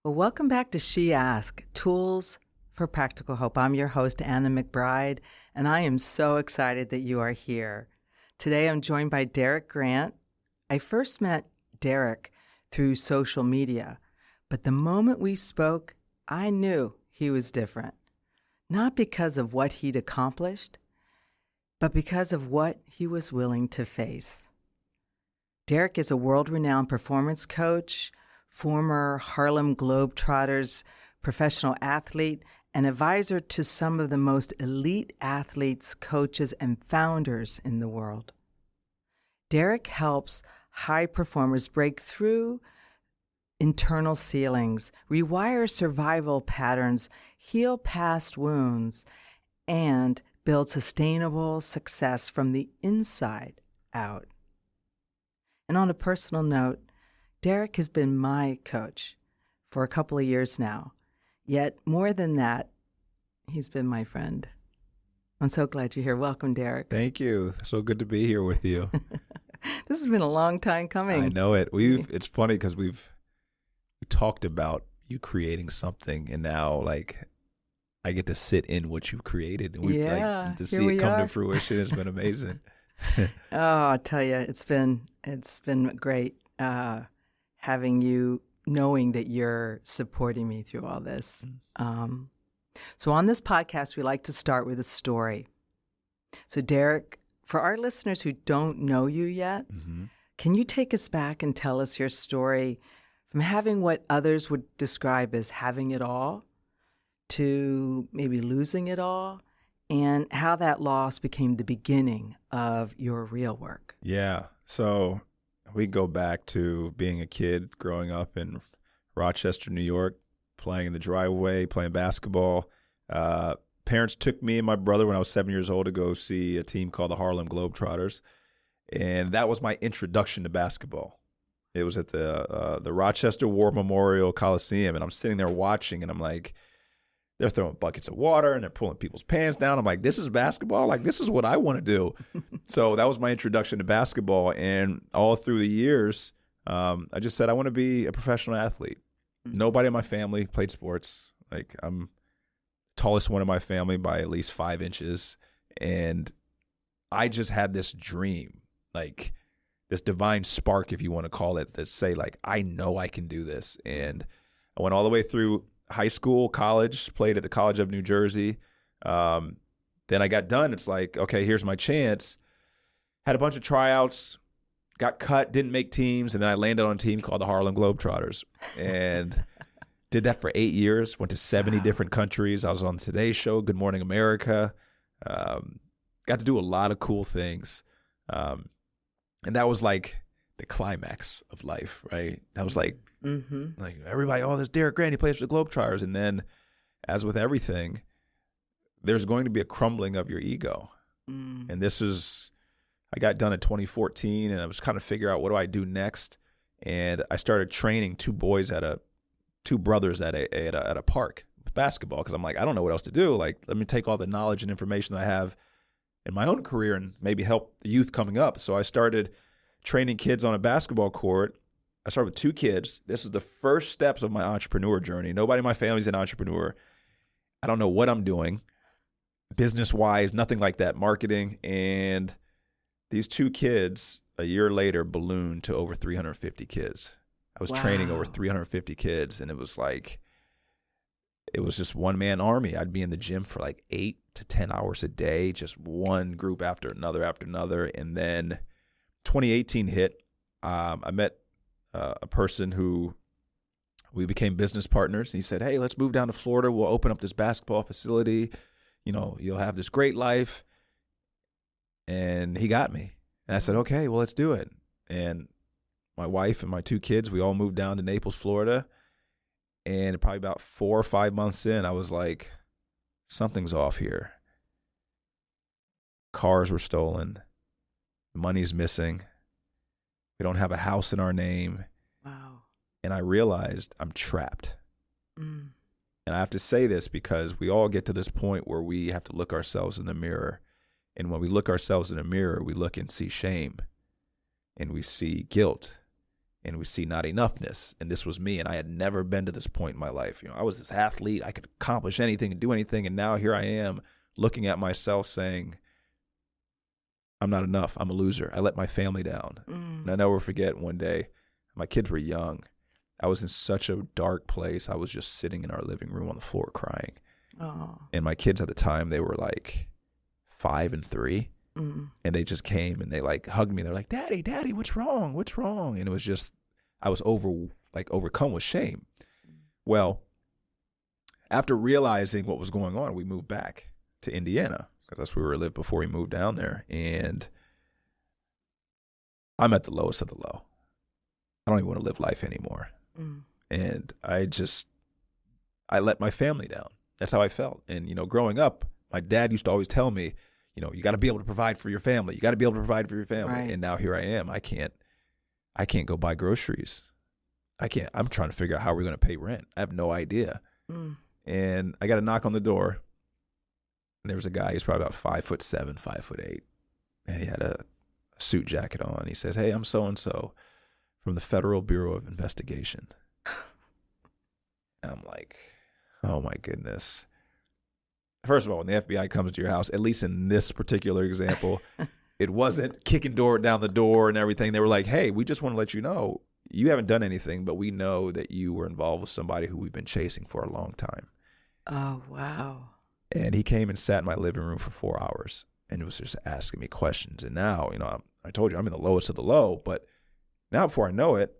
Well, welcome back to She Ask, Tools for Practical Hope. I'm your host, Anna McBride, and I am so excited that you are here. Today, I'm joined by Derick Grant. I first met Derick through social media, but the moment we spoke, I knew he was different. Not because of what he'd accomplished, but because of what he was willing to face. Derick is a world-renowned performance coach, former Harlem Globetrotters professional athlete, and advisor to some of the most elite athletes, coaches, and founders in the world. Derick helps high performers break through internal ceilings, rewire survival patterns, heal past wounds, and build sustainable success from the inside out. And on a personal note, Derick has been my coach for a couple of years now. Yet more than that, he's been my friend. I'm so glad you're here. Welcome, Derick. Thank you. So good to be here with you. This has been a long time coming. I know it. It's funny because we talked about you creating something, and now I get to sit in what you've created, and to see it come to fruition has been amazing. Oh, I'll tell you, it's been great having you, knowing that you're supporting me through all this. So on this podcast, we like to start with a story. So Derick, for our listeners who don't know you yet, can you take us back and tell us your story from having what others would describe as having it all to maybe losing it all, and how that loss became the beginning of your real work? Yeah. So we go back to being a kid growing up in Rochester, New York, playing in the driveway, playing basketball. Parents took me and my brother when I was 7 years old to go see a team called the Harlem Globetrotters. And that was my introduction to basketball. It was at the Rochester War Memorial Coliseum. And I'm sitting there watching, and I'm like, they're throwing buckets of water and they're pulling people's pants down. I'm like, this is basketball? Like, this is what I want to do. So that was my introduction to basketball. And all through the years, I just said, I want to be a professional athlete. Nobody in my family played sports. Like, I'm the tallest one in my family by at least 5 inches. And I just had this dream, like this divine spark, if you want to call it, that say, like, I know I can do this. And I went all the way through high school, college, played at the College of New Jersey. Then I got done. It's like, okay, here's my chance. Had a bunch of tryouts, got cut, didn't make teams, and then I landed on a team called the Harlem Globetrotters. And did that for 8 years, went to 70 different countries. I was on Today's Show, Good Morning America. Got to do a lot of cool things. And that was like the climax of life, right? That was like everybody, oh, there's Derick Grant, he plays for the Globetrotters. And then, as with everything, there's going to be a crumbling of your ego. And I got done in 2014, and I was kind of figuring out, what do I do next? And I started training two brothers at a park with basketball, because I'm like, I don't know what else to do. Like, let me take all the knowledge and information that I have in my own career and maybe help the youth coming up. So I started training kids on a basketball court. I started with 2 kids. This is the first steps of my entrepreneur journey. Nobody in my family's an entrepreneur. I don't know what I'm doing business-wise, nothing like that, marketing. And these 2 kids, a year later, ballooned to over 350 kids. I was training over 350 kids, and it was just one-man army. I'd be in the gym for like 8 to 10 hours a day, just one group after another. And then 2018 hit. I met a person who we became business partners. And he said, hey, let's move down to Florida. We'll open up this basketball facility. You know, you'll have this great life. And he got me. And I said, okay, well, let's do it. And my wife and my 2 kids, we all moved down to Naples, Florida. And probably about 4 or 5 months in, I was like, something's off here. Cars were stolen. Money's missing. We don't have a house in our name. Wow. And I realized I'm trapped. And I have to say this because we all get to this point where we have to look ourselves in the mirror. And when we look ourselves in the mirror, we look and see shame. And we see guilt. and we see not enoughness. And this was me, and I had never been to this point in my life. I was this athlete. I could accomplish anything and do anything, and now here I am looking at myself saying, I'm not enough. I'm a loser. I let my family down. And I never forget one day, my kids were young. I was in such a dark place. I was just sitting in our living room on the floor crying. Oh. And my kids at the time, they were like 5 and 3. And they just came and they like hugged me. They're like, Daddy, what's wrong? What's wrong? And it was just, I was overcome with shame. Well, after realizing what was going on, we moved back to Indiana because that's where we lived before we moved down there. And I'm at the lowest of the low. I don't even want to live life anymore. And I let my family down. That's how I felt. And, growing up, my dad used to always tell me, you got to be able to provide for your family. You got to be able to provide for your family. Right. And now here I am. I can't go buy groceries. I'm trying to figure out how we're going to pay rent. I have no idea. And I got a knock on the door. And there was a guy, he's probably about 5'7", 5'8". And he had a suit jacket on. He says, "Hey, I'm so-and-so from the Federal Bureau of Investigation." And I'm like, oh my goodness. First of all, when the FBI comes to your house, at least in this particular example, it wasn't kicking down the door and everything. They were like, "Hey, we just want to let you know you haven't done anything, but we know that you were involved with somebody who we've been chasing for a long time." Oh, wow. And he came and sat in my living room for 4 hours and was just asking me questions. And now, I told you I'm in the lowest of the low, but now before I know it,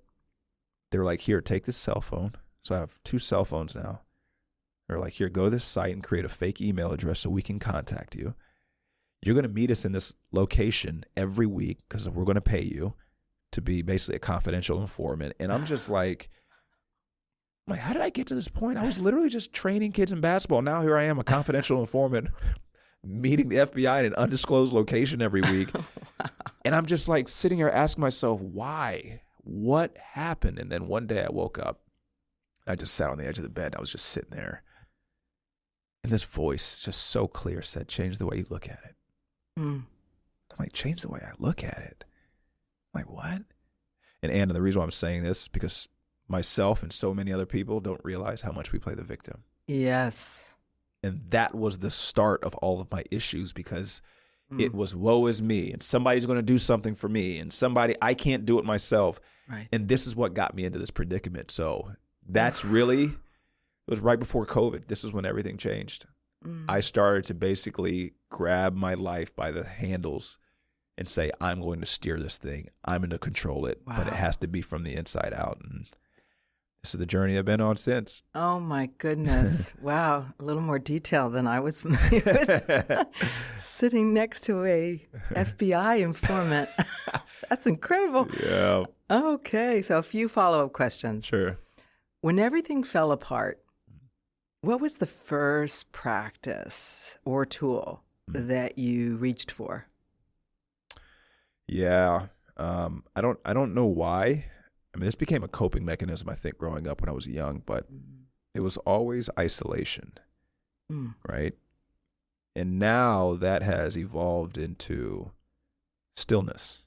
they're like, "Here, take this cell phone." So I have 2 cell phones now. They're like, "Here, go to this site and create a fake email address so we can contact you. You're going to meet us in this location every week because we're going to pay you to be basically a confidential informant." And I'm just like, how did I get to this point? I was literally just training kids in basketball. Now here I am, a confidential informant, meeting the FBI in an undisclosed location every week. Wow. And I'm just like sitting here asking myself, why? What happened? And then one day I woke up. I just sat on the edge of the bed. I was just sitting there. And this voice, just so clear, said, "Change the way you look at it." I'm like, change the way I look at it? I'm like, what? And Anna, the reason why I'm saying this is because myself and so many other people don't realize how much we play the victim. Yes. And that was the start of all of my issues because it was woe is me and somebody's going to do something for me and I can't do it myself. Right. And this is what got me into this predicament. So that's really, it was right before COVID. This is when everything changed. I started to basically grab my life by the handles and say, I'm going to steer this thing. I'm going to control it, but it has to be from the inside out. And this is the journey I've been on since. Oh my goodness. Wow. A little more detail than I was familiar with. Sitting next to a FBI informant. That's incredible. Yeah. Okay. So a few follow-up questions. Sure. When everything fell apart, what was the first practice or tool that you reached for? Yeah. I don't know why. I mean, this became a coping mechanism, I think, growing up when I was young, but it was always isolation, right? And now that has evolved into stillness,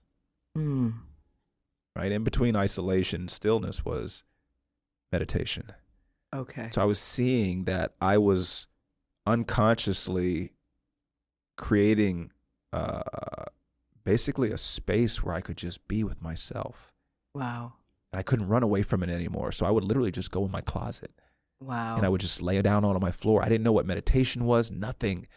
right? In between isolation and stillness was meditation. Okay. So I was seeing that I was unconsciously creating basically a space where I could just be with myself. Wow. And I couldn't run away from it anymore. So I would literally just go in my closet. Wow. And I would just lay down on my floor. I didn't know what meditation was, nothing.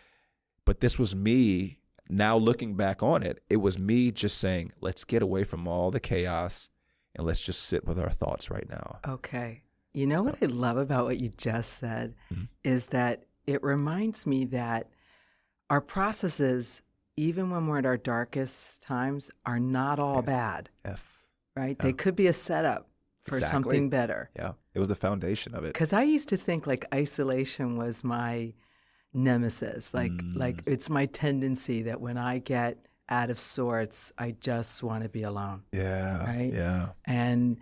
But this was me, now looking back on it, it was me just saying, let's get away from all the chaos and let's just sit with our thoughts right now. Okay. You know what I love about what you just said is that it reminds me that our processes, even when we're at our darkest times, are not all bad. Yes. Right? Yeah. They could be a setup for something better. Yeah. It was the foundation of it. Because I used to think like isolation was my nemesis. Like it's my tendency that when I get out of sorts, I just want to be alone. Yeah. Right? Yeah. And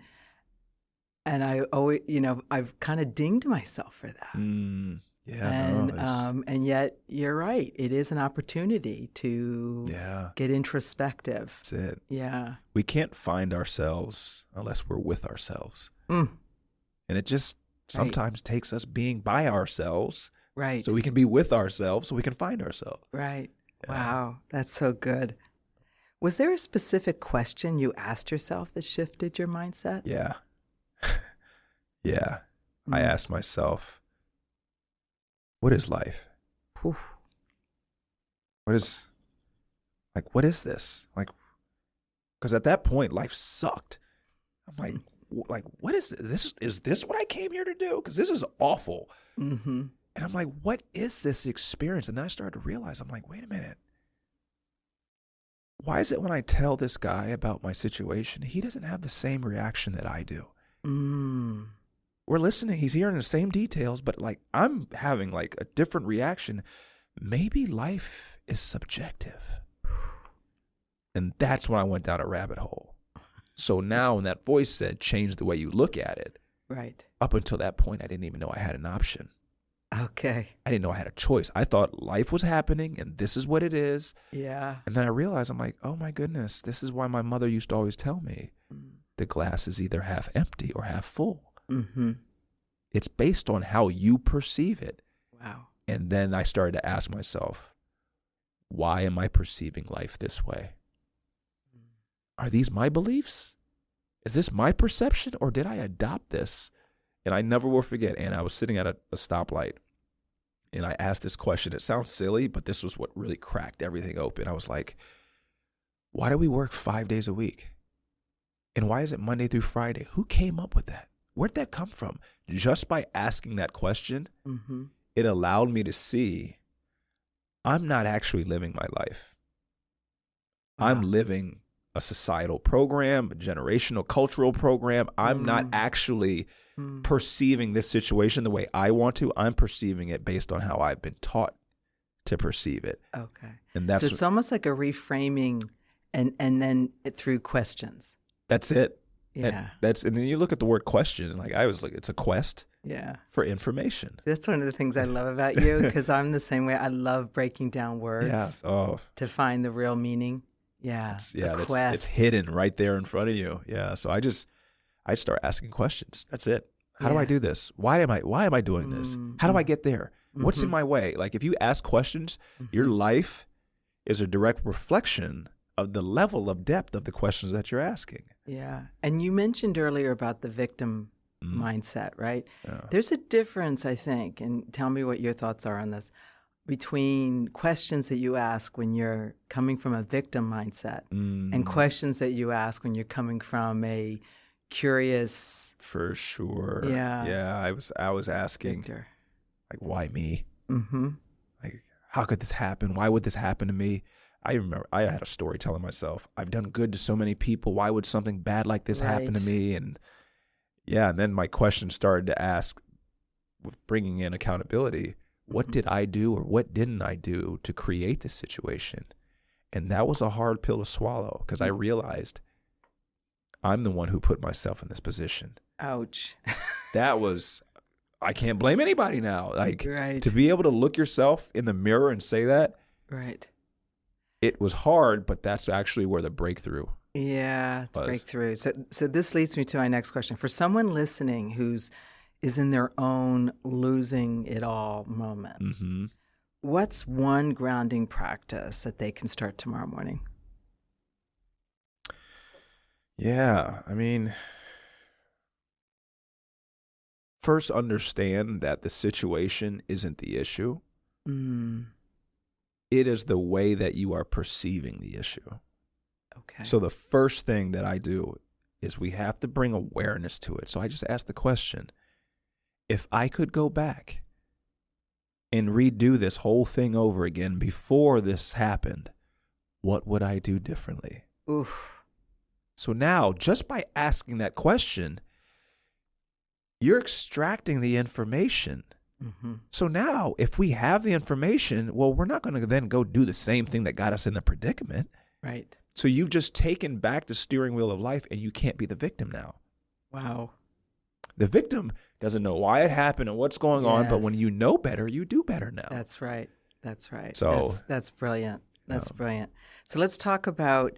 I always, I've kind of dinged myself for that. And yet you're right. It is an opportunity to get introspective. That's it. Yeah. We can't find ourselves unless we're with ourselves. And it just sometimes takes us being by ourselves. Right. So we can be with ourselves so we can find ourselves. Right. Yeah. Wow. That's so good. Was there a specific question you asked yourself that shifted your mindset? Yeah. Yeah. I asked myself, what is life? Whew. What is this? Like, because at that point, life sucked. I'm like, what is this? Is this what I came here to do? Because this is awful. Mm-hmm. And I'm like, what is this experience? And then I started to realize, I'm like, wait a minute. Why is it when I tell this guy about my situation, he doesn't have the same reaction that I do? We're listening. He's hearing the same details, but like I'm having like a different reaction. Maybe life is subjective. And that's when I went down a rabbit hole. So now when that voice said, change the way you look at it. Right. Up until that point, I didn't even know I had an option. Okay. I didn't know I had a choice. I thought life was happening and this is what it is. Yeah. And then I realized, I'm like, oh my goodness, this is why my mother used to always tell me the glass is either half empty or half full. Mm-hmm. It's based on how you perceive it. Wow. And then I started to ask myself, why am I perceiving life this way? Are these my beliefs? Is this my perception or did I adopt this? And I never will forget, and I was sitting at a stoplight, and I asked this question. It sounds silly, but this was what really cracked everything open. I was like, why do we work 5 days a week? And why is it Monday through Friday? Who came up with that? Where'd that come from? Just by asking that question, it allowed me to see I'm not actually living my life. Wow. I'm living a societal program, a generational cultural program. I'm not actually perceiving this situation the way I want to. I'm perceiving it based on how I've been taught to perceive it. Okay. And that's so it's almost like a reframing and then through questions. That's it. Yeah. And then you look at the word question, like I was like, it's a quest for information. That's one of the things I love about you, because I'm the same way. I love breaking down words to find the real meaning. Yeah. It's hidden right there in front of you. Yeah. So I start asking questions. That's it. How do I do this? Why am I doing this? How do I get there? What's in my way? Like if you ask questions, your life is a direct reflection of the level of depth of the questions that you're asking. Yeah. And you mentioned earlier about the victim mindset, right? Yeah. There's a difference, I think, and tell me what your thoughts are on this, between questions that you ask when you're coming from a victim mindset and questions that you ask when you're coming from a curious. For sure. Yeah. Yeah. I was asking, Victor. like, why me? Mm-hmm. Like, how could this happen? Why would this happen to me? I remember I had a story telling myself, I've done good to so many people. Why would something bad like this happen to me? And and then my question started to ask, with bringing in accountability, what did I do or what didn't I do to create this situation? And that was a hard pill to swallow, because I realized I'm the one who put myself in this position. Ouch. I can't blame anybody now. Like, right. To be able to look yourself in the mirror and say that. Right. It was hard, but that's actually where the breakthrough the was. Breakthrough. So this leads me to my next question. For someone listening who's is in their own losing it all moment, what's one grounding practice that they can start tomorrow morning? Yeah, I mean, first understand that the situation isn't the issue. It is the way that you are perceiving the issue. Okay. So the first thing that I do is we have to bring awareness to it. So I just ask the question, if I could go back and redo this whole thing over again before this happened, what would I do differently? Oof. So now, just by asking that question, you're extracting the information. So now, if we have the information, well, we're not going to then go do the same thing that got us in the predicament. Right. So you've just taken back the steering wheel of life, and you can't be the victim now. Wow. The victim doesn't know why it happened and what's going on, but when you know better, you do better now. That's right. That's right. So that's brilliant. That's brilliant. So let's talk about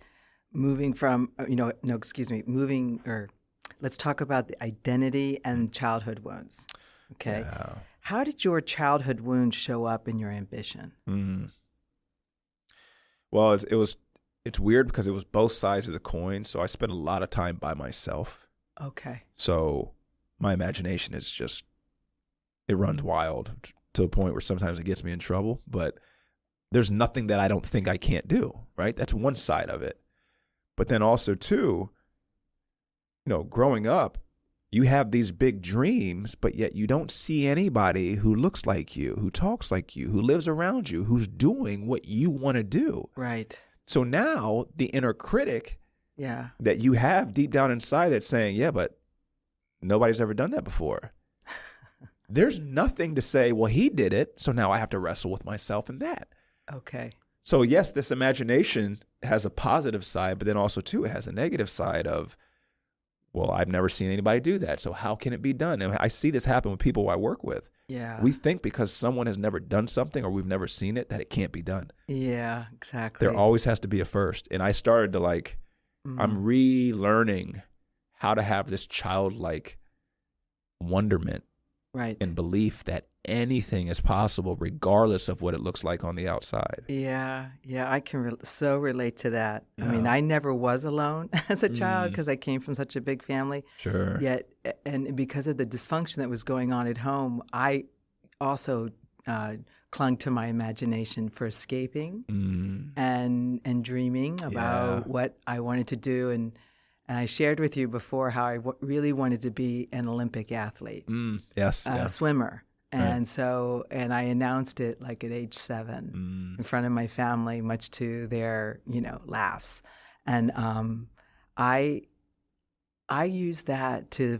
moving from, let's talk about the identity and childhood wounds. Okay. Yeah. How did your childhood wounds show up in your ambition? Well, it's weird because it was both sides of the coin. So I spent a lot of time by myself. Okay. So my imagination is just, it runs wild to a point where sometimes it gets me in trouble, but there's nothing that I don't think I can't do, right? That's one side of it. But then also too, growing up, you have these big dreams, but yet you don't see anybody who looks like you, who talks like you, who lives around you, who's doing what you want to do. Right. So now the inner critic Yeah. that you have deep down inside that's saying, yeah, but nobody's ever done that before. There's nothing to say, well, he did it, so now I have to wrestle with myself in that. Okay. So yes, this imagination has a positive side, but then also too, it has a negative side of, well, I've never seen anybody do that, so how can it be done? And I see this happen with people I work with. Yeah. We think because someone has never done something or we've never seen it that it can't be done. Yeah, exactly. There always has to be a first. And I started to I'm relearning how to have this childlike wonderment right. and belief that anything is possible regardless of what it looks like on the outside. Yeah, I can so relate to that. Yeah. I mean, I never was alone as a child because I came from such a big family. Sure. Yet, and because of the dysfunction that was going on at home, I also clung to my imagination for escaping and dreaming about what I wanted to do. And I shared with you before how I really wanted to be an Olympic athlete. Yes. Swimmer. And Right. so, and I announced it like at age 7 in front of my family, much to their, laughs. And I used that to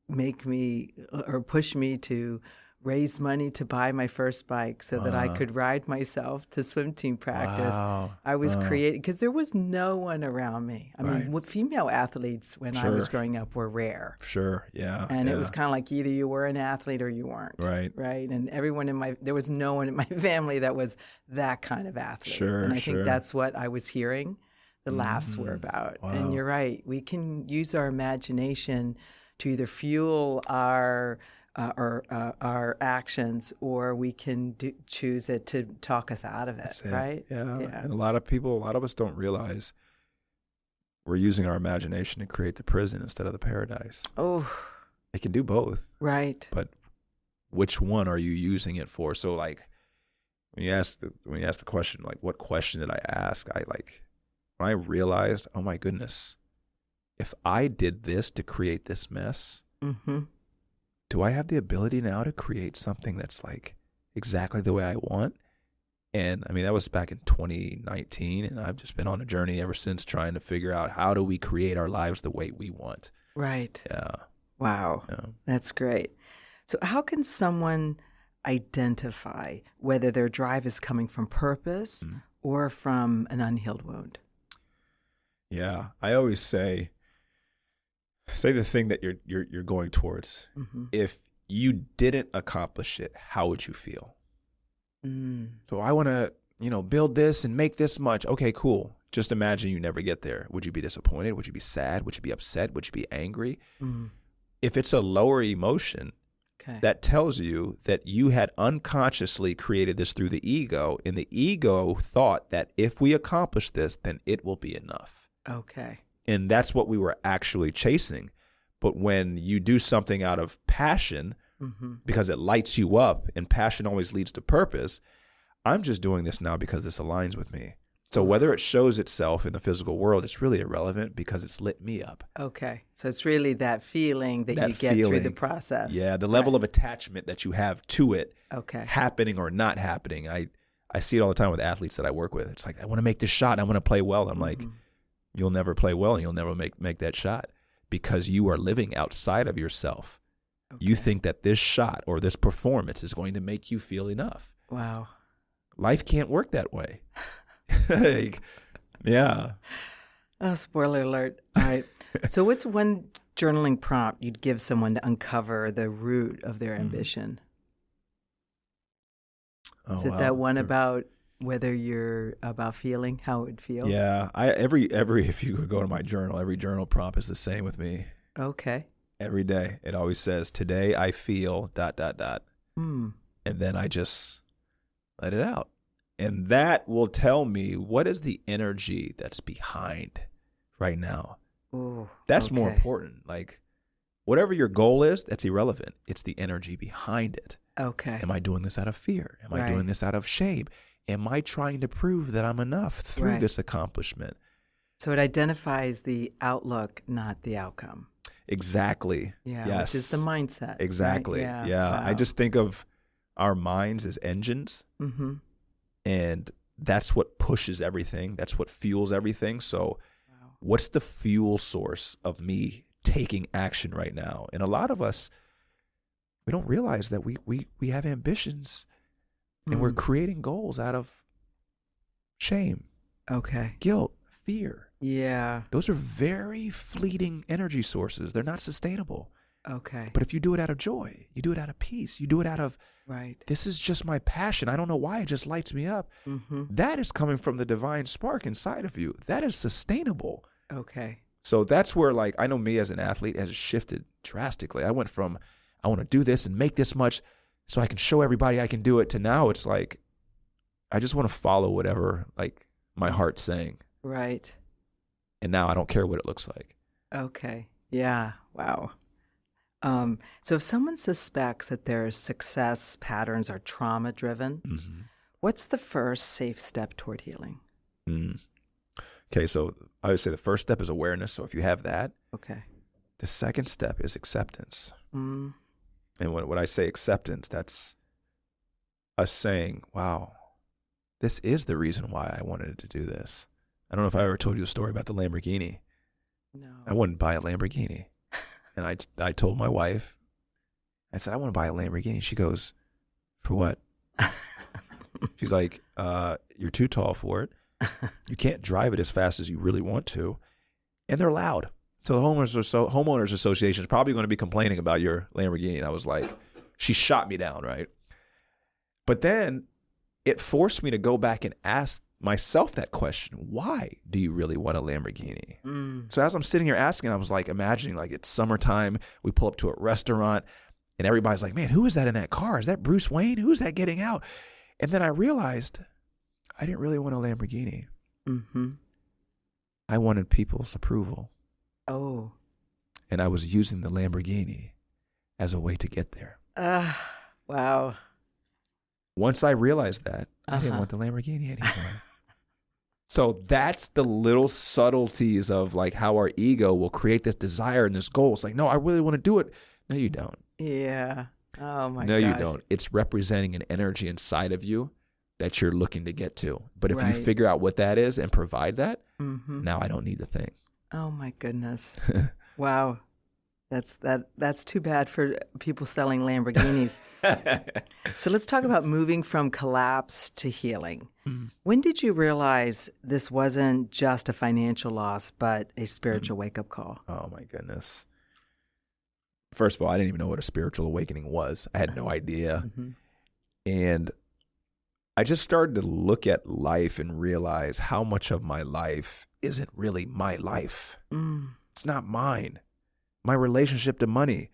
make me or push me to raise money to buy my first bike so that I could ride myself to swim team practice. Wow. I was creating, because there was no one around me. I mean, female athletes when I was growing up were rare. Sure, yeah. And it was kind of like either you were an athlete or you weren't. Right. Right. And there was no one in my family that was that kind of athlete. Sure, and I think that's what I was hearing the laughs were about. Wow. And you're right. We can use our imagination to either fuel our actions, or we can choose it to talk us out of it, right? Yeah. And a lot of us don't realize we're using our imagination to create the prison instead of the paradise. Oh, it can do both. Right. But which one are you using it for? So when you ask the question, what question did I ask? When I realized, oh my goodness, if I did this to create this mess, do I have the ability now to create something that's exactly the way I want? And I mean, that was back in 2019, and I've just been on a journey ever since trying to figure out how do we create our lives the way we want. Right. Yeah. Wow. Yeah. That's great. So how can someone identify whether their drive is coming from purpose or from an unhealed wound? Yeah. I always say the thing that you're going towards. If you didn't accomplish it, how would you feel? So I want to, build this and make this much. Okay, cool. Just imagine you never get there. Would you be disappointed? Would you be sad? Would you be upset? Would you be angry? If it's a lower emotion, that tells you that you had unconsciously created this through the ego, and the ego thought that if we accomplish this, then it will be enough. Okay. And that's what we were actually chasing. But when you do something out of passion, because it lights you up, and passion always leads to purpose, I'm just doing this now because this aligns with me. So whether it shows itself in the physical world, it's really irrelevant because it's lit me up. Okay. So it's really that feeling that you get through the process. Yeah, the level of attachment that you have to it, okay, happening or not happening. I see it all the time with athletes that I work with. It's like, I want to make this shot. I want to play well. I'm like, you'll never play well and you'll never make that shot because you are living outside of yourself. Okay. You think that this shot or this performance is going to make you feel enough. Wow. Life can't work that way. Yeah. Oh, spoiler alert. All right. So what's one journaling prompt you'd give someone to uncover the root of their ambition? Oh, Is it wow. that one about whether you're about feeling how it would feel? Yeah. Every if you go to my journal, every journal prompt is the same with me. Okay. Every day. It always says, today I feel ... Hmm. And then I just let it out. And that will tell me what is the energy that's behind right now. Ooh, That's more okay. important. Like, whatever your goal is, that's irrelevant. It's the energy behind it. Okay. Am I doing this out of fear? Am I Right. doing this out of shame? Am I trying to prove that I'm enough through Right. this accomplishment? So it identifies the outlook, not the outcome. Exactly. Yeah. Yes. Which is the mindset. right? Exactly. Yeah. Yeah. Wow. I just think of our minds as engines, Mm-hmm. and that's what pushes everything. That's what fuels everything. So Wow. what's the fuel source of me taking action right now? And a lot of us, we don't realize that we have ambitions and we're creating goals out of shame, Okay. guilt, fear. Yeah. Those are very fleeting energy sources. They're not sustainable. Okay. But if you do it out of joy, you do it out of peace, you do it out of, Right. this is just my passion. I don't know why it just lights me up. Mm-hmm. That is coming from the divine spark inside of you. That is sustainable. Okay. So that's where, like, I know me as an athlete has shifted drastically. I went from, I want to do this and make this much so I can show everybody I can do it, to now it's like, I just want to follow whatever, like, my heart's saying. Right. And now I don't care what it looks like. Okay. Yeah. Wow. So if someone suspects that their success patterns are trauma-driven, Mm-hmm. what's the first safe step toward healing? Okay, so I would say the first step is awareness. So if you have that, Okay. the second step is acceptance. Mm. And when I say acceptance, that's us saying, wow, this is the reason why I wanted to do this. I don't know if I ever told you a story about the Lamborghini. No. I wanted to buy a Lamborghini. And I told my wife, I said, I want to buy a Lamborghini. She goes, for what? She's like, you're too tall for it. You can't drive it as fast as you really want to. And they're loud. So the homeowners association is probably going to be complaining about your Lamborghini. And I was like, she shot me down, right? But then it forced me to go back and ask myself that question. Why do you really want a Lamborghini? Mm. So as I'm sitting here asking, I was like imagining, like, it's summertime. We pull up to a restaurant and everybody's like, man, who is that in that car? Is that Bruce Wayne? Who's that getting out? And then I realized I didn't really want a Lamborghini. Mm-hmm. I wanted people's approval. Oh. And I was using the Lamborghini as a way to get there. Wow. Once I realized that, I didn't want the Lamborghini anymore. So that's the little subtleties of, like, how our ego will create this desire and this goal. It's like, no, I really want to do it. No, you don't. Yeah. Oh my No, gosh. you don't. It's representing an energy inside of you that you're looking to get to. But if you Right. figure out what that is and provide that, Mm-hmm. now I don't need the thing. Oh my goodness. Wow. That's too bad for people selling Lamborghinis. So let's talk about moving from collapse to healing. Mm. When did you realize this wasn't just a financial loss, but a spiritual wake-up call? Oh my goodness. First of all, I didn't even know what a spiritual awakening was. I had no idea. Mm-hmm. And I just started to look at life and realize how much of my life isn't really my life. Mm. It's not mine. My relationship to money,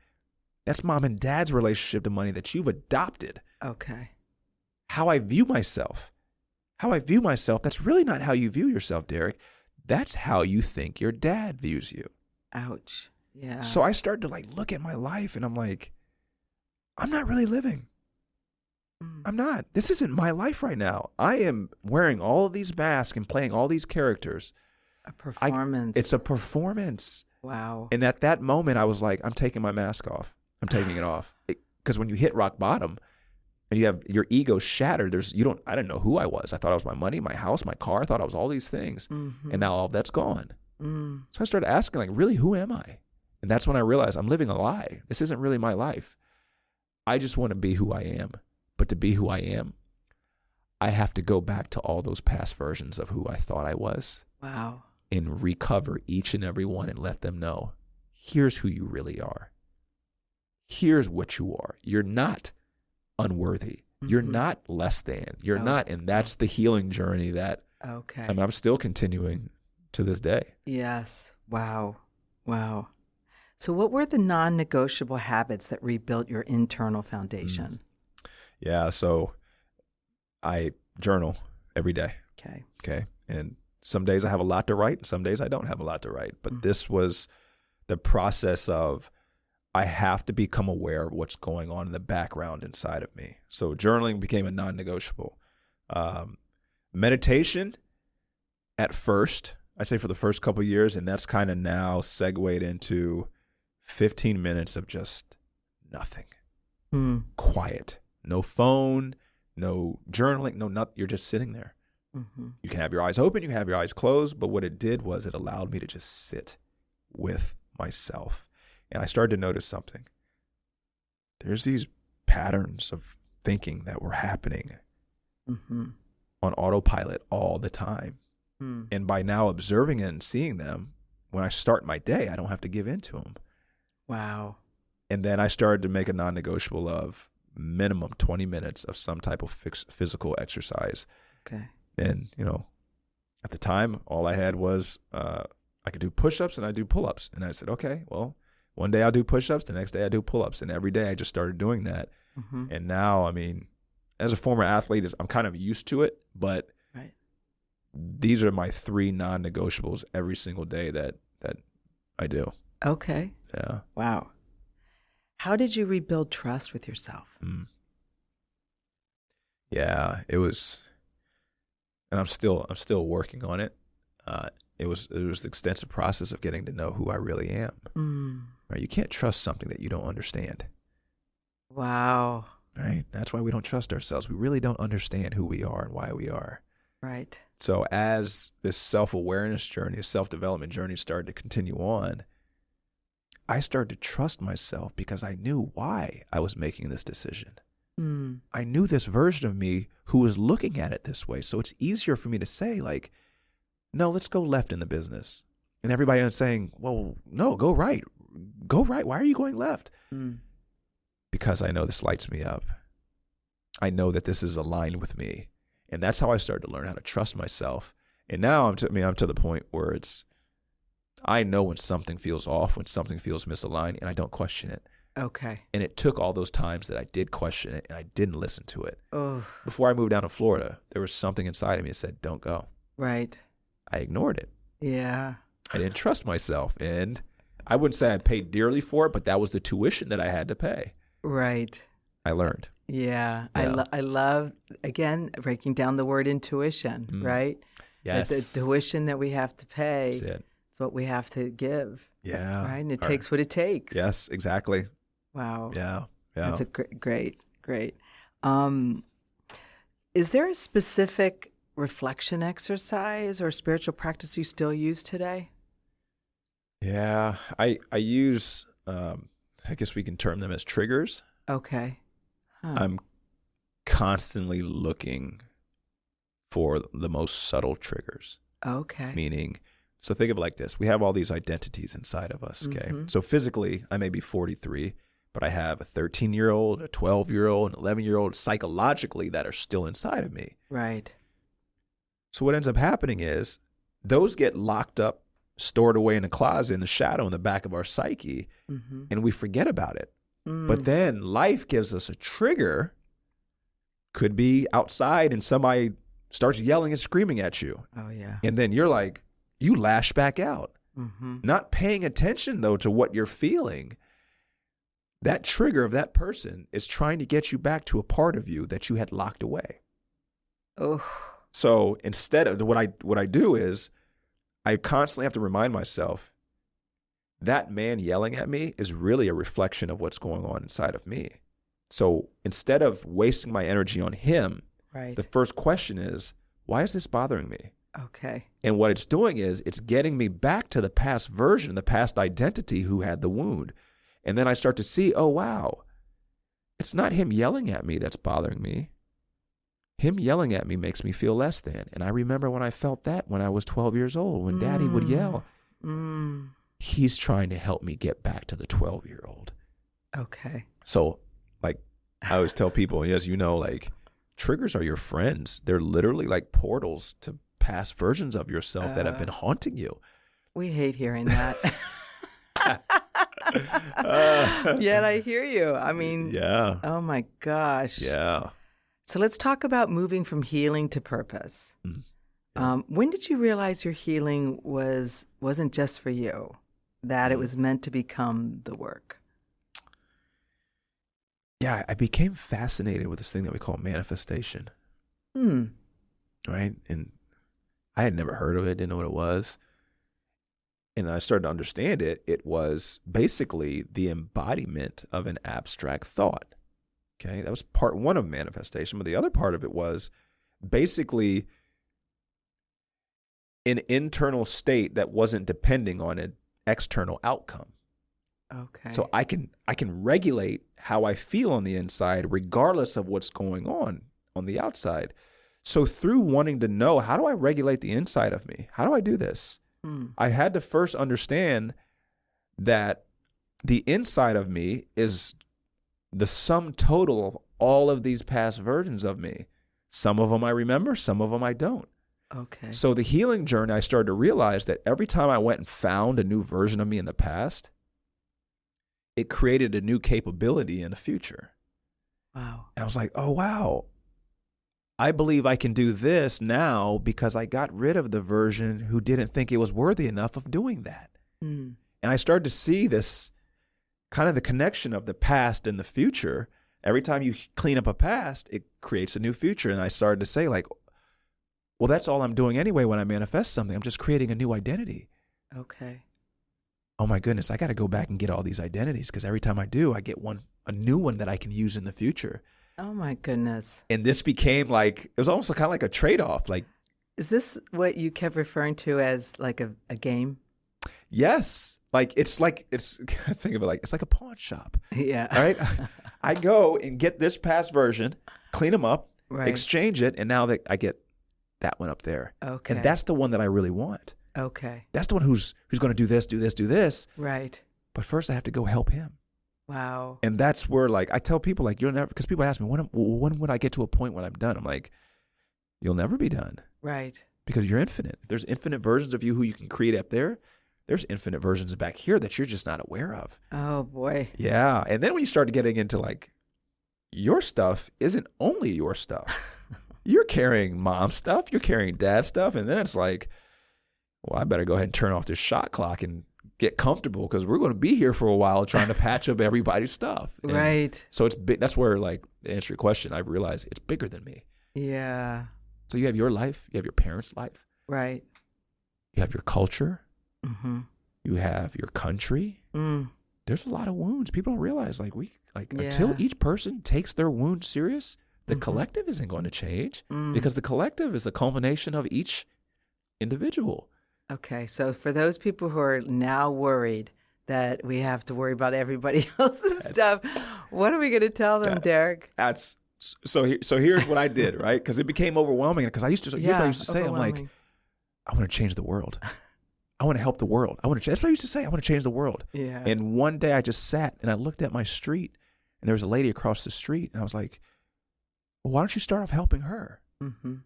that's mom and dad's relationship to money that you've adopted. Okay. How I view myself, that's really not how you view yourself, Derick. That's how you think your dad views you. Ouch. Yeah. So I started to, like, look at my life and I'm like, I'm not really living. Mm. I'm not. This isn't my life right now. I am wearing all of these masks and playing all these characters. A performance. It's a performance. Wow. And at that moment, I was like, I'm taking my mask off. I'm taking it off. Because when you hit rock bottom and you have your ego shattered, I didn't know who I was. I thought I was my money, my house, my car. I thought I was all these things. Mm-hmm. And now all of that's gone. Mm. So I started asking, like, really, who am I? And that's when I realized I'm living a lie. This isn't really my life. I just want to be who I am. But to be who I am, I have to go back to all those past versions of who I thought I was. Wow. And recover each and every one and let them know, here's who you really are. Here's what you are. You're not unworthy. You're not less than. You're not. And that's the healing journey that I'm still continuing to this day. Yes. Wow. Wow. So what were the non-negotiable habits that rebuilt your internal foundation? Yeah. So I journal every day. Okay. Okay. And some days I have a lot to write and some days I don't have a lot to write. But this was the process of I have to become aware of what's going on in the background inside of me. So journaling became a non-negotiable. Meditation at first, I'd say for the first couple of years, and that's kind of now segued into 15 minutes of just nothing. Quiet. No phone, no journaling, no nothing. You're just sitting there. You can have your eyes open, you can have your eyes closed, but what it did was it allowed me to just sit with myself. And I started to notice something. There's these patterns of thinking that were happening on autopilot all the time. And by now observing it and seeing them, when I start my day, I don't have to give in to them. Wow. And then I started to make a non-negotiable of minimum 20 minutes of some type of physical exercise. Okay. And, at the time, all I had was I could do push-ups and I do pull-ups. And I said, okay, well, one day I'll do push-ups, the next day I do pull-ups. And every day I just started doing that. And now, I mean, as a former athlete, I'm kind of used to it, but these are my 3 non-negotiables every single day that I do. Okay. Yeah. Wow. How did you rebuild trust with yourself? Yeah, it was, and I'm still working on it. It was the extensive process of getting to know who I really am. Right? You can't trust something that you don't understand. Wow. Right? That's why we don't trust ourselves. We really don't understand who we are and why we are. Right. So as this self-awareness journey, self-development journey started to continue on, I started to trust myself because I knew why I was making this decision. I knew this version of me who was looking at it this way. So it's easier for me to say, like, no, let's go left in the business. And everybody else saying, well, no, go right. Go right. Why are you going left? Because I know this lights me up. I know that this is aligned with me. And that's how I started to learn how to trust myself. And now I'm to the point where I know when something feels off, when something feels misaligned, and I don't question it. Okay. And it took all those times that I did question it and I didn't listen to it. Oh. Before I moved down to Florida, there was something inside of me that said, don't go. Right. I ignored it. Yeah. I didn't trust myself. And I wouldn't say I paid dearly for it, but that was the tuition that I had to pay. Right. I learned. Yeah. I love, again, breaking down the word intuition, right? Yes. The tuition that we have to pay. That's it. It's what we have to give. Yeah. Right. And it takes what it takes. Yes, exactly. Wow. Yeah. That's a great. Is there a specific reflection exercise or spiritual practice you still use today? Yeah. I use, I guess we can term them as triggers. Okay. I'm constantly looking for the most subtle triggers. Okay. Meaning, so think of it like this. We have all these identities inside of us, okay? So physically, I may be 43, but I have a 13-year-old, a 12-year-old, an 11-year-old psychologically that are still inside of me. Right. So what ends up happening is those get locked up, stored away in a closet in the shadow in the back of our psyche, and we forget about it. But then life gives us a trigger, could be outside and somebody starts yelling and screaming at you. Oh, yeah. And then you're like, you lash back out. Not paying attention, though, to what you're feeling. That trigger of that person is trying to get you back to a part of you that you had locked away. Oh. So instead of what I do is I constantly have to remind myself that man yelling at me is really a reflection of what's going on inside of me. So instead of wasting my energy on him, the first question is, why is this bothering me? Okay. And what it's doing is it's getting me back to the past version, the past identity who had the wound. And then I start to see, oh, wow, it's not him yelling at me that's bothering me. Him yelling at me makes me feel less than. And I remember when I felt that when I was 12 years old, when Daddy would yell. He's trying to help me get back to the 12-year-old. Okay. So, like, I always tell people, yes, like, triggers are your friends. They're literally like portals to past versions of yourself that have been haunting you. We hate hearing that. Yet I hear you. I mean, yeah. Oh my gosh. Yeah. So let's talk about moving from healing to purpose. When did you realize your healing wasn't just for you, that it was meant to become the work? Yeah, I became fascinated with this thing that we call manifestation. Right? And I had never heard of it, didn't know what it was. And I started to understand it. It was basically the embodiment of an abstract thought. Okay, that was part one of manifestation. But the other part of it was basically an internal state that wasn't depending on an external outcome. Okay. So I can regulate how I feel on the inside regardless of what's going on the outside. So through wanting to know, how do I regulate the inside of me? How do I do this? I had to first understand that the inside of me is the sum total of all of these past versions of me. Some of them I remember, some of them I don't. Okay. So the healing journey, I started to realize that every time I went and found a new version of me in the past, it created a new capability in the future. Wow. And I was like, oh, wow. I believe I can do this now because I got rid of the version who didn't think it was worthy enough of doing that. And I started to see this kind of the connection of the past and the future. Every time you clean up a past, it creates a new future. And I started to say, like, well, that's all I'm doing anyway when I manifest something. I'm just creating a new identity. Okay. Oh my goodness, I got to go back and get all these identities because every time I do, I get a new one that I can use in the future. Oh my goodness. And this became like, it was almost kind of like a trade-off. Like, is this what you kept referring to as like a game? Yes. Like, it's think of it like, it's like a pawn shop. Yeah. All right. I go and get this past version, clean them up, right. Exchange it. And now that I get that one up there. Okay. And that's the one that I really want. Okay. That's the one who's going to do this. Right. But first I have to go help him. Wow. And that's where, like, I tell people, like, you'll never, because people ask me, when would I get to a point when I'm done? I'm like, you'll never be done. Right. Because you're infinite. There's infinite versions of you who you can create up there. There's infinite versions back here that you're just not aware of. Oh, boy. Yeah. And then when you start getting into, like, your stuff isn't only your stuff. You're carrying mom stuff. You're carrying dad stuff. And then it's like, well, I better go ahead and turn off this shot clock and get comfortable because we're going to be here for a while trying to patch up everybody's stuff. And right. So it's big. That's where, like, to answer your question, I've realized it's bigger than me. Yeah. So you have your life. You have your parents' life. Right. You have your culture. Mm-hmm. You have your country. There's a lot of wounds. People don't realize, until each person takes their wound serious, the collective isn't going to change because the collective is a culmination of each individual. Okay, so for those people who are now worried that we have to worry about everybody else's stuff, what are we going to tell them, Derick? So here's what I did, right? Because it became overwhelming. Because here's what I used to say. I'm like, I want to change the world. I want to help the world. That's what I used to say. I want to change the world. Yeah. And one day I just sat and I looked at my street, and there was a lady across the street, and I was like, well, why don't you start off helping her? Mm-hmm.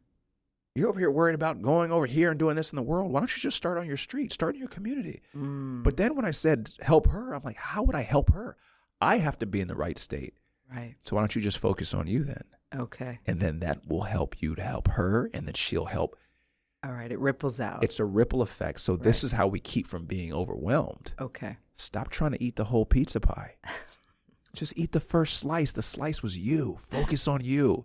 You're over here worried about going over here and doing this in the world. Why don't you just start on your street, start in your community? But then when I said help her, I'm like, how would I help her? I have to be in the right state. Right. So why don't you just focus on you then? Okay. And then that will help you to help her, and then she'll help. All right. It ripples out. It's a ripple effect. So this is how we keep from being overwhelmed. Okay. Stop trying to eat the whole pizza pie. Just eat the first slice. The slice was you. Focus on you.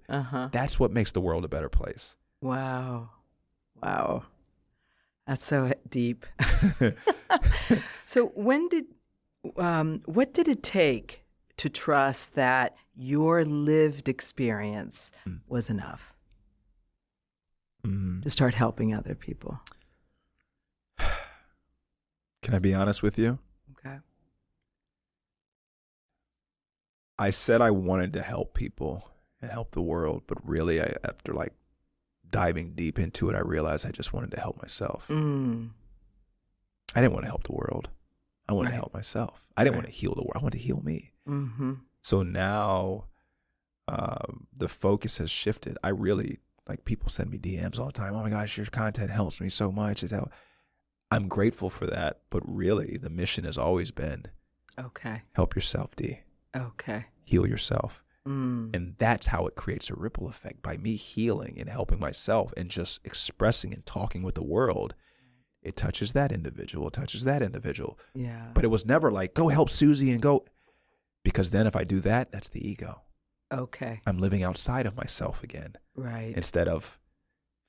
That's what makes the world a better place. Wow. That's so deep. So what did it take to trust that your lived experience was enough to start helping other people? Can I be honest with you? Okay. I said I wanted to help people and help the world, but really, after like diving deep into it, I realized I just wanted to help myself. I didn't want to help the world. I wanted to help myself. I didn't want to heal the world. I wanted to heal me. Mm-hmm. So now the focus has shifted. I really, like, people send me DMs all the time. Oh my gosh, your content helps me so much. I'm grateful for that. But really, the mission has always been, help yourself, D. Heal yourself. And that's how it creates a ripple effect. By me healing and helping myself and just expressing and talking with the world, it touches that individual, Yeah. But it was never like, go help Susie and go. Because then if I do that, that's the ego. I'm living outside of myself again. Right. Instead of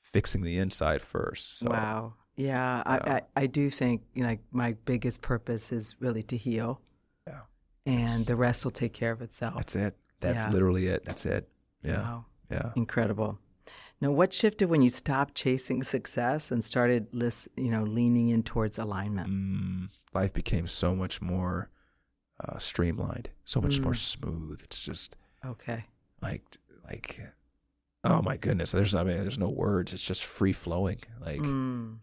fixing the inside first. So, wow. Yeah. I do think, my biggest purpose is really to heal. Yeah. And the rest will take care of itself. That's it. That's literally it. That's it. Yeah. Wow. Yeah. Incredible. Now, what shifted when you stopped chasing success and started, leaning in towards alignment? Life became so much more streamlined, so much more smooth. It's just like, oh my goodness. There's no words. It's just free flowing. Like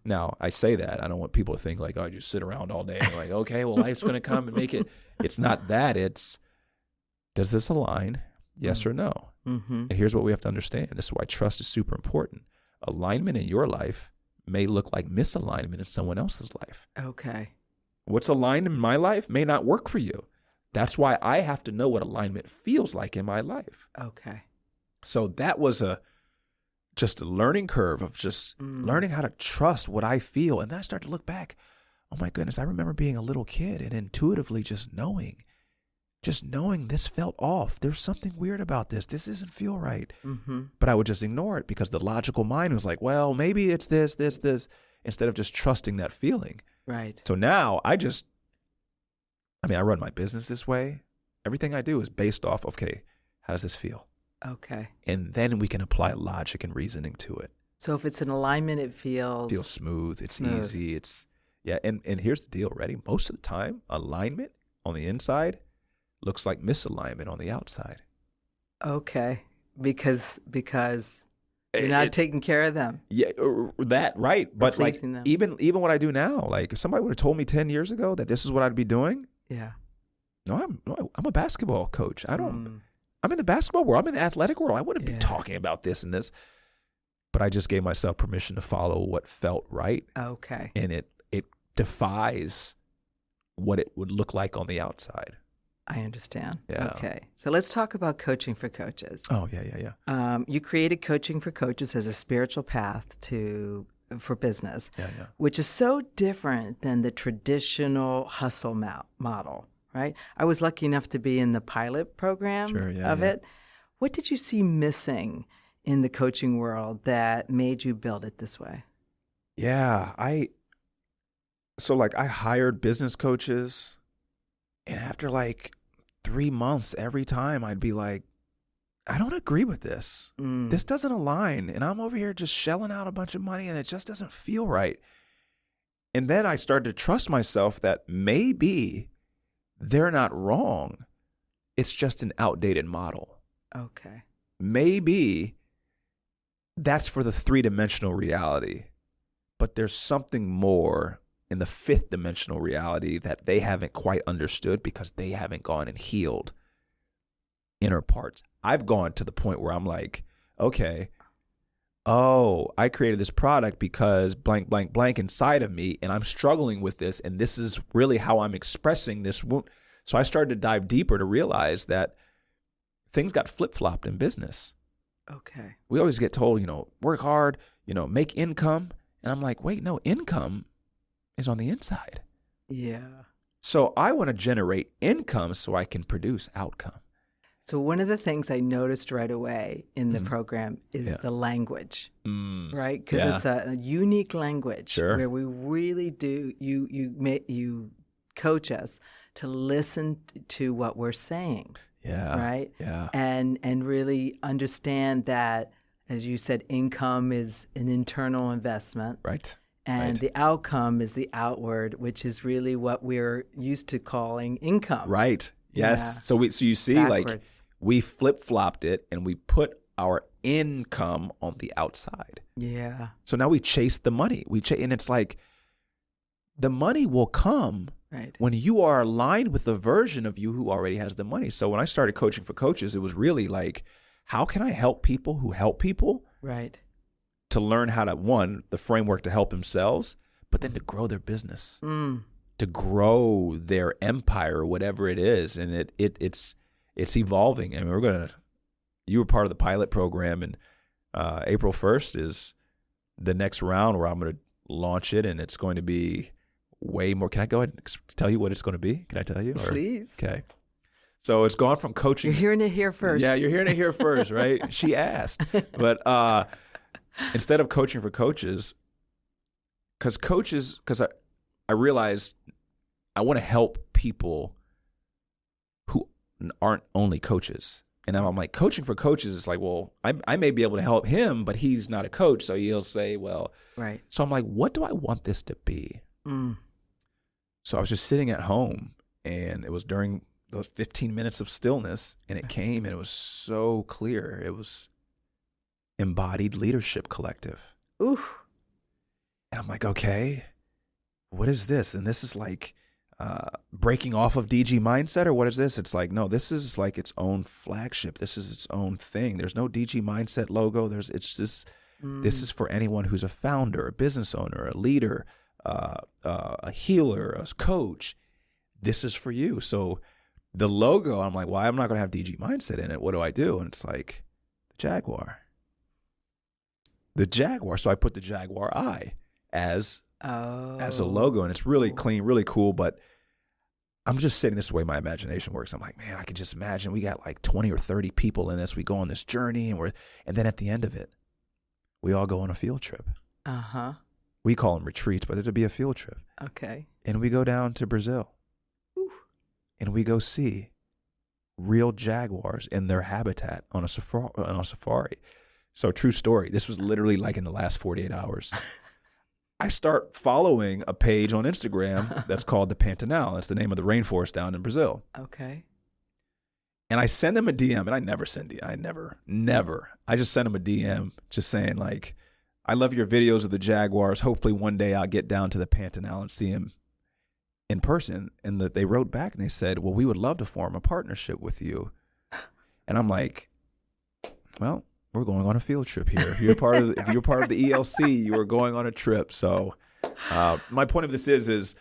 now, I say that I don't want people to think like, oh, I just sit around all day and like, okay, well, life's going to come and make it. It's not that. It's, does this align? Yes or no? Mm-hmm. And here's what we have to understand. This is why trust is super important. Alignment in your life may look like misalignment in someone else's life. What's aligned in my life may not work for you. That's why I have to know what alignment feels like in my life. So that was just a learning curve of just learning how to trust what I feel. And then I started to look back. Oh my goodness, I remember being a little kid and intuitively just knowing this felt off. There's something weird about this. This doesn't feel right. But I would just ignore it because the logical mind was like, well, maybe it's this, instead of just trusting that feeling. Right. So now I run my business this way. Everything I do is based off, okay, how does this feel? And then we can apply logic and reasoning to it. So if it's an alignment, it feels smooth. It's easy. And here's the deal. Ready? Most of the time, alignment on the inside looks like misalignment on the outside. Because you're not taking care of them. Yeah, that right. But like them. even what I do now, like if somebody would have told me 10 years ago that this is what I'd be doing. Yeah. No, I'm a basketball coach. I'm in the basketball world. I'm in the athletic world. I wouldn't be talking about this and this. But I just gave myself permission to follow what felt right. And it defies what it would look like on the outside. I understand. Yeah. Okay. So let's talk about coaching for coaches. Oh, yeah. You created coaching for coaches as a spiritual path for business, which is so different than the traditional hustle model, right? I was lucky enough to be in the pilot program of it. What did you see missing in the coaching world that made you build it this way? Yeah, I hired business coaches, and after like 3 months, every time I'd be like, I don't agree with this. This doesn't align. And I'm over here just shelling out a bunch of money and it just doesn't feel right. And then I started to trust myself that maybe they're not wrong. It's just an outdated model. Maybe that's for the 3-dimensional reality, but there's something more in the 5th-dimensional reality that they haven't quite understood because they haven't gone and healed inner parts. I've gone to the point where I'm like, okay, I created this product because blank, blank, blank inside of me, and I'm struggling with this, and this is really how I'm expressing this wound. So I started to dive deeper to realize that things got flip-flopped in business. We always get told, work hard, make income. And I'm like, wait, no, income is on the inside. So I want to generate income so I can produce outcome. So one of the things I noticed right away in the program is the language, right? Because it's a unique language where we really do, you coach us to listen to what we're saying, right? And really understand that, as you said, income is an internal investment. And the outcome is the outward, which is really what we're used to calling income. Yes. Yeah. So you see, backwards. Like we flip-flopped it and we put our income on the outside. Yeah. So now we chase the money. And it's like the money will come Right. When you are aligned with the version of you who already has the money. So when I started coaching for coaches, it was really like, how can I help people who help people? Right. To learn how to, one, the framework to help themselves, but then to grow their business, to grow their empire, whatever it is. And it's evolving. I mean, you were part of the pilot program, and April 1st is the next round where I'm going to launch it, and it's going to be way more. Can I go ahead and tell you what it's going to be? Can I tell you? Please. Okay. So it's gone from coaching. You're hearing it here first. Yeah, you're hearing it here first, right? She asked. But instead of coaching for coaches, because I realized I want to help people who aren't only coaches. And I'm like, coaching for coaches is like, well, I may be able to help him, but he's not a coach. So he'll say, well. Right. So I'm like, what do I want this to be? So I was just sitting at home, and it was during those 15 minutes of stillness, and it came, and it was so clear. It was Embodied Leadership Collective. Ooh. And I'm like, okay, what is this? And this is like breaking off of DG mindset, or what is this? It's like, no, this is like its own flagship. This is its own thing. There's no DG mindset logo. This is for anyone who's a founder, a business owner, a leader, a healer, a coach. This is for you. So the logo, I'm like, well, I'm not going to have DG mindset in it. What do I do? And it's like the Jaguar. So I put the Jaguar eye as a logo, and it's really clean, really cool. But I'm just saying, this is the way my imagination works. I'm like, man, I can just imagine we got like 20 or 30 people in this. We go on this journey, and then at the end of it, we all go on a field trip. We call them retreats, but it'll be a field trip. Okay. And we go down to Brazil. Ooh. And we go see real jaguars in their habitat on a safari. So true story. This was literally like in the last 48 hours. I start following a page on Instagram that's called the Pantanal. That's the name of the rainforest down in Brazil. Okay. And I send them a DM, and I never send DM. I just send them a DM just saying, like, I love your videos of the jaguars. Hopefully one day I'll get down to the Pantanal and see him in person. And they wrote back and they said, well, we would love to form a partnership with you. And I'm like, well, we're going on a field trip here. If you're part of the ELC, you are going on a trip. So my point of this is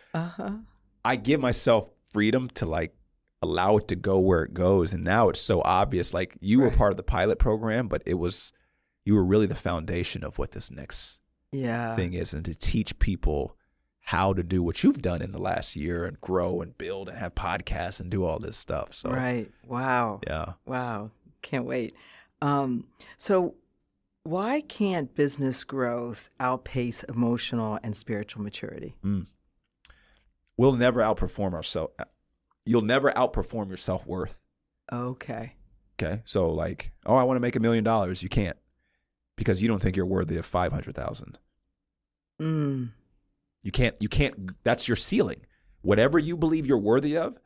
I give myself freedom to like allow it to go where it goes. And now it's so obvious. Like you were part of the pilot program, but you were really the foundation of what this next thing is, and to teach people how to do what you've done in the last year and grow and build and have podcasts and do all this stuff. So right. Wow. Yeah. Wow. Can't wait. So why can't business growth outpace emotional and spiritual maturity? We'll never outperform ourselves. You'll never outperform your self-worth. Okay. So like, oh, I want to make $1 million. You can't, because you don't think you're worthy of 500,000. You can't, that's your ceiling. Whatever you believe you're worthy of,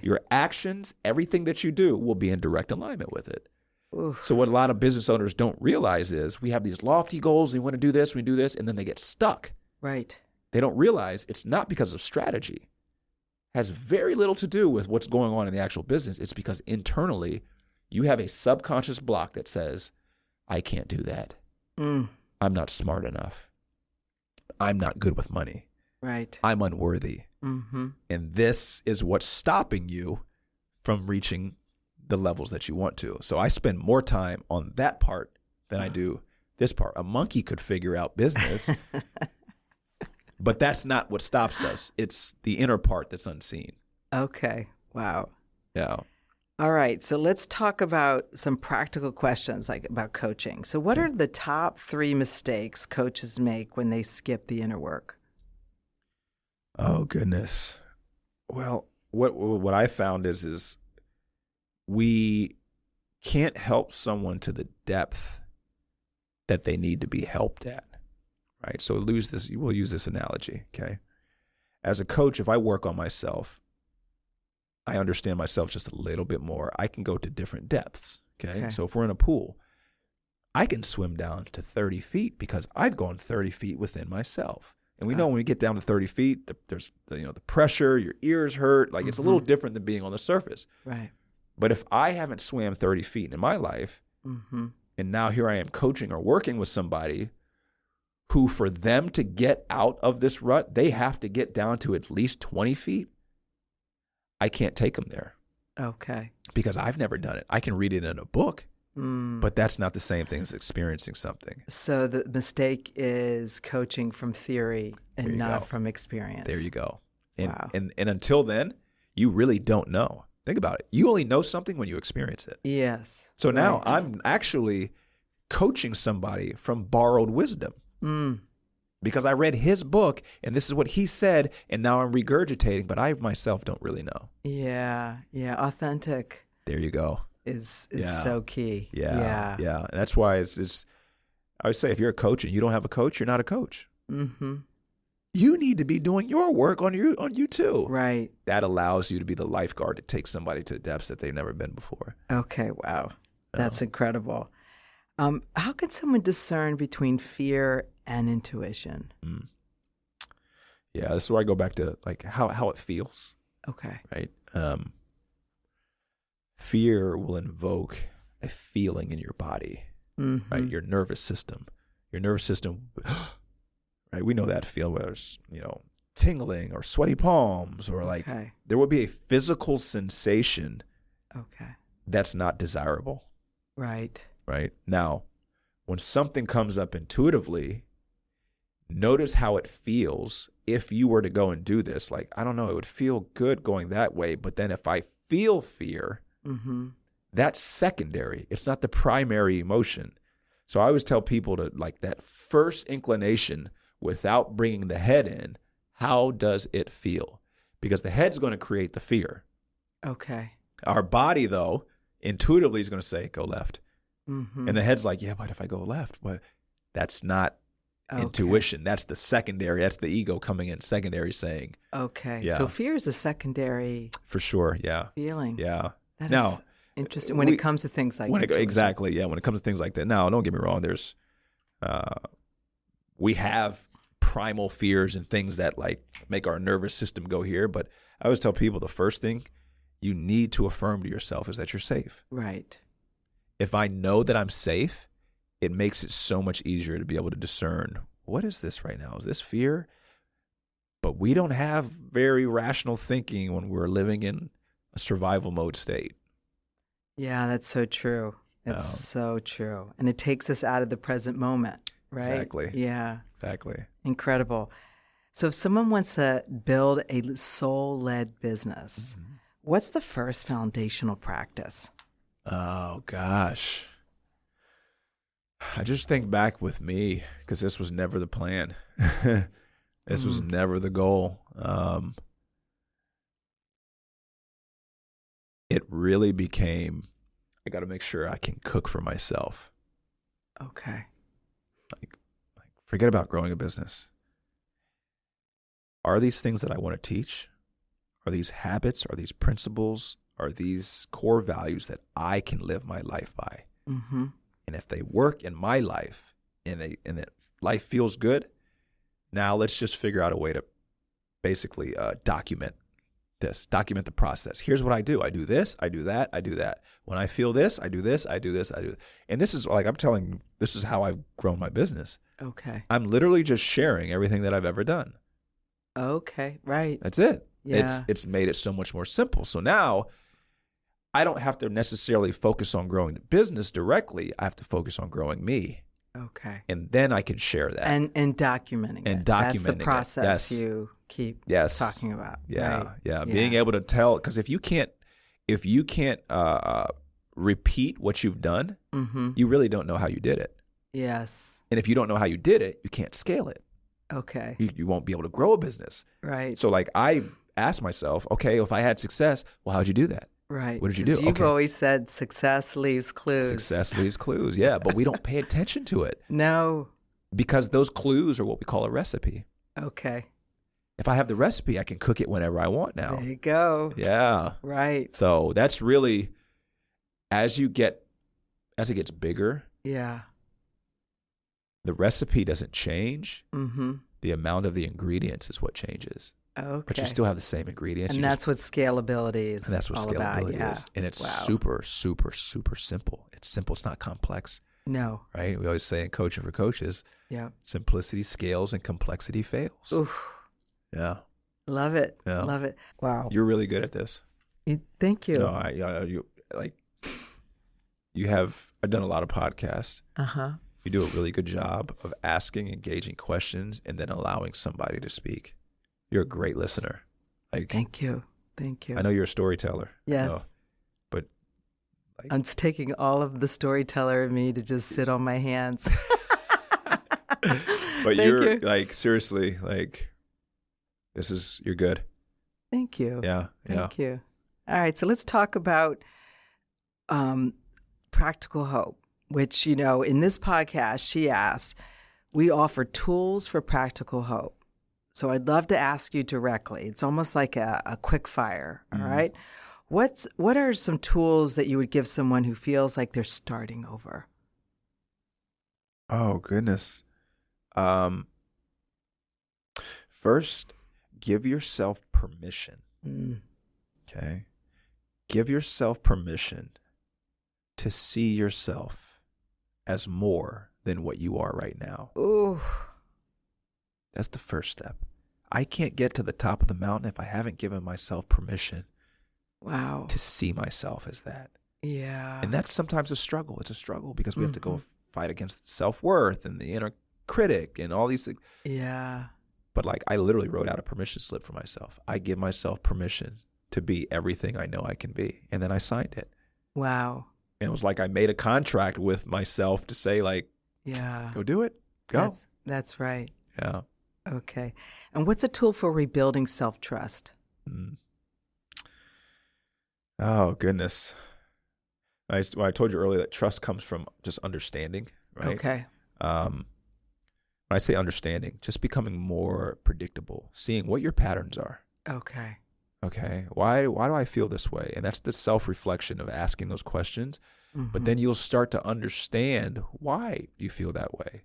your actions, everything that you do will be in direct alignment with it. Oof. So what a lot of business owners don't realize is we have these lofty goals, we want to do this, and then they get stuck. Right. They don't realize it's not because of strategy. It has very little to do with what's going on in the actual business. It's because internally you have a subconscious block that says, I can't do that. I'm not smart enough. I'm not good with money. Right. I'm unworthy. And this is what's stopping you from reaching the levels that you want to. So I spend more time on that part than I do this part. A monkey could figure out business, but that's not what stops us. It's the inner part that's unseen. Okay. Wow. Yeah. All right. So let's talk about some practical questions like about coaching. So what are the top 3 mistakes coaches make when they skip the inner work? Oh, goodness. Well, what I found is we can't help someone to the depth that they need to be helped at, right? So we'll use this analogy, okay? As a coach, if I work on myself, I understand myself just a little bit more. I can go to different depths, okay? So if we're in a pool, I can swim down to 30 feet because I've gone 30 feet within myself. And we know when we get down to 30 feet, there's the pressure, your ears hurt. Like it's a little different than being on the surface. Right. But if I haven't swam 30 feet in my life, and now here I am coaching or working with somebody who, for them to get out of this rut, they have to get down to at least 20 feet, I can't take them there. Okay. Because I've never done it. I can read it in a book, but that's not the same thing as experiencing something. So the mistake is coaching from theory and not go. from experience. There you go. And, Wow. and until then, you really don't know. Think about it. You only know something when you experience it. Yes. So now I'm actually coaching somebody from borrowed wisdom because I read his book and this is what he said, and now I'm regurgitating, but I myself don't really know. Yeah. Yeah. Authentic There you go. is so key. Yeah. And that's why it's I would say if you're a coach and you don't have a coach, you're not a coach. Mm-hmm. You need to be doing your work on you too. Right. That allows you to be the lifeguard to take somebody to depths that they've never been before. Okay. Wow. That's incredible. How can someone discern between fear and intuition? Yeah, this is where I go back to like how it feels. Okay. Right. Fear will invoke a feeling in your body, right? Your nervous system. Right? We know that feel, whether it's, tingling or sweaty palms or like there will be a physical sensation that's not desirable. Right. Right. Now, when something comes up intuitively, notice how it feels if you were to go and do this. Like, I don't know, it would feel good going that way. But then if I feel fear, that's secondary. It's not the primary emotion. So I always tell people to, like, that first inclination without bringing the head in, how does it feel? Because the head's going to create the fear. Okay. Our body, though, intuitively is going to say, go left. And the head's like, yeah, but if I go left, but that's not intuition. That's the secondary. That's the ego coming in secondary saying. Okay. Yeah. So fear is a secondary For sure. Yeah. feeling. Yeah. That Now, is interesting when it comes to things like intuition. Exactly. Yeah. When it comes to things like that. Now, don't get me wrong. There's, we have primal fears and things that like make our nervous system go here. But I always tell people the first thing you need to affirm to yourself is that you're safe. Right. If I know that I'm safe, it makes it so much easier to be able to discern, what is this right now? Is this fear? But we don't have very rational thinking when we're living in a survival mode state. Yeah, that's so true. That's so true. And it takes us out of the present moment, right? Exactly. Yeah. Exactly. Incredible. So if someone wants to build a soul-led business, what's the first foundational practice? Oh, gosh. I just think back with me, because this was never the plan. This was never the goal. It really became, I got to make sure I can cook for myself. Okay. Like, forget about growing a business. Are these things that I want to teach? Are these habits? Are these principles? Are these core values that I can live my life by? And if they work in my life and that life feels good, now let's just figure out a way to basically document the process. Here's what I do. I do this, I do that, I do that. When I feel this, I do this, I do this, I do. And this is like, I'm telling you, this is how I've grown my business. Okay. I'm literally just sharing everything that I've ever done. Okay. Right. That's it. Yeah. It's made it so much more simple. So now I don't have to necessarily focus on growing the business directly. I have to focus on growing me. Okay. And then I can share that. And documenting it. That's the process you keep talking about. Yeah. Right? Yeah. Being able to tell, because if you can't repeat what you've done, you really don't know how you did it. Yes. And if you don't know how you did it, you can't scale it. Okay. You won't be able to grow a business. Right. So like I asked myself, okay, if I had success, well, how'd you do that? Right. What did you do? You've always said success leaves clues. Success leaves clues, yeah. But we don't pay attention to it. No. Because those clues are what we call a recipe. Okay. If I have the recipe, I can cook it whenever I want now. There you go. Yeah. Right. So that's really, as it gets bigger, yeah, the recipe doesn't change. The amount of the ingredients is what changes. Okay. But you still have the same ingredients. And that's what scalability is. And that's what all scalability about. is. And it's super, super, super simple. It's simple. It's not complex. No. Right? We always say in coaching for coaches, simplicity scales and complexity fails. Oof. Yeah. Love it. Yeah. Love it. Wow. You're really good at this. Thank you. No, I've done a lot of podcasts. Uh-huh. You do a really good job of asking, engaging questions, and then allowing somebody to speak. You're a great listener. Thank you. I know you're a storyteller. Yes. But I'm taking all of the storyteller in me to just sit on my hands. But you're seriously, you're good. Thank you. Yeah. Thank you. All right. So let's talk about practical hope, which, in this podcast, she asked, we offer tools for practical hope. So I'd love to ask you directly. It's almost like a quick fire. All right. What are some tools that you would give someone who feels like they're starting over? Oh, goodness. First, give yourself permission. Okay. Give yourself permission to see yourself as more than what you are right now. Ooh. That's the first step. I can't get to the top of the mountain if I haven't given myself permission to see myself as that. Yeah. And that's sometimes a struggle. It's a struggle because we have to go fight against self-worth and the inner critic and all these things. Yeah. But I literally wrote out a permission slip for myself. I give myself permission to be everything I know I can be. And then I signed it. Wow. And it was like I made a contract with myself to say go do it. Go. That's right. Yeah. Okay. And what's a tool for rebuilding self-trust? Oh, goodness. I told you earlier that trust comes from just understanding, right? Okay. When I say understanding, just becoming more predictable, seeing what your patterns are. Okay. Okay. Why do I feel this way? And that's the self-reflection of asking those questions. But then you'll start to understand why you feel that way,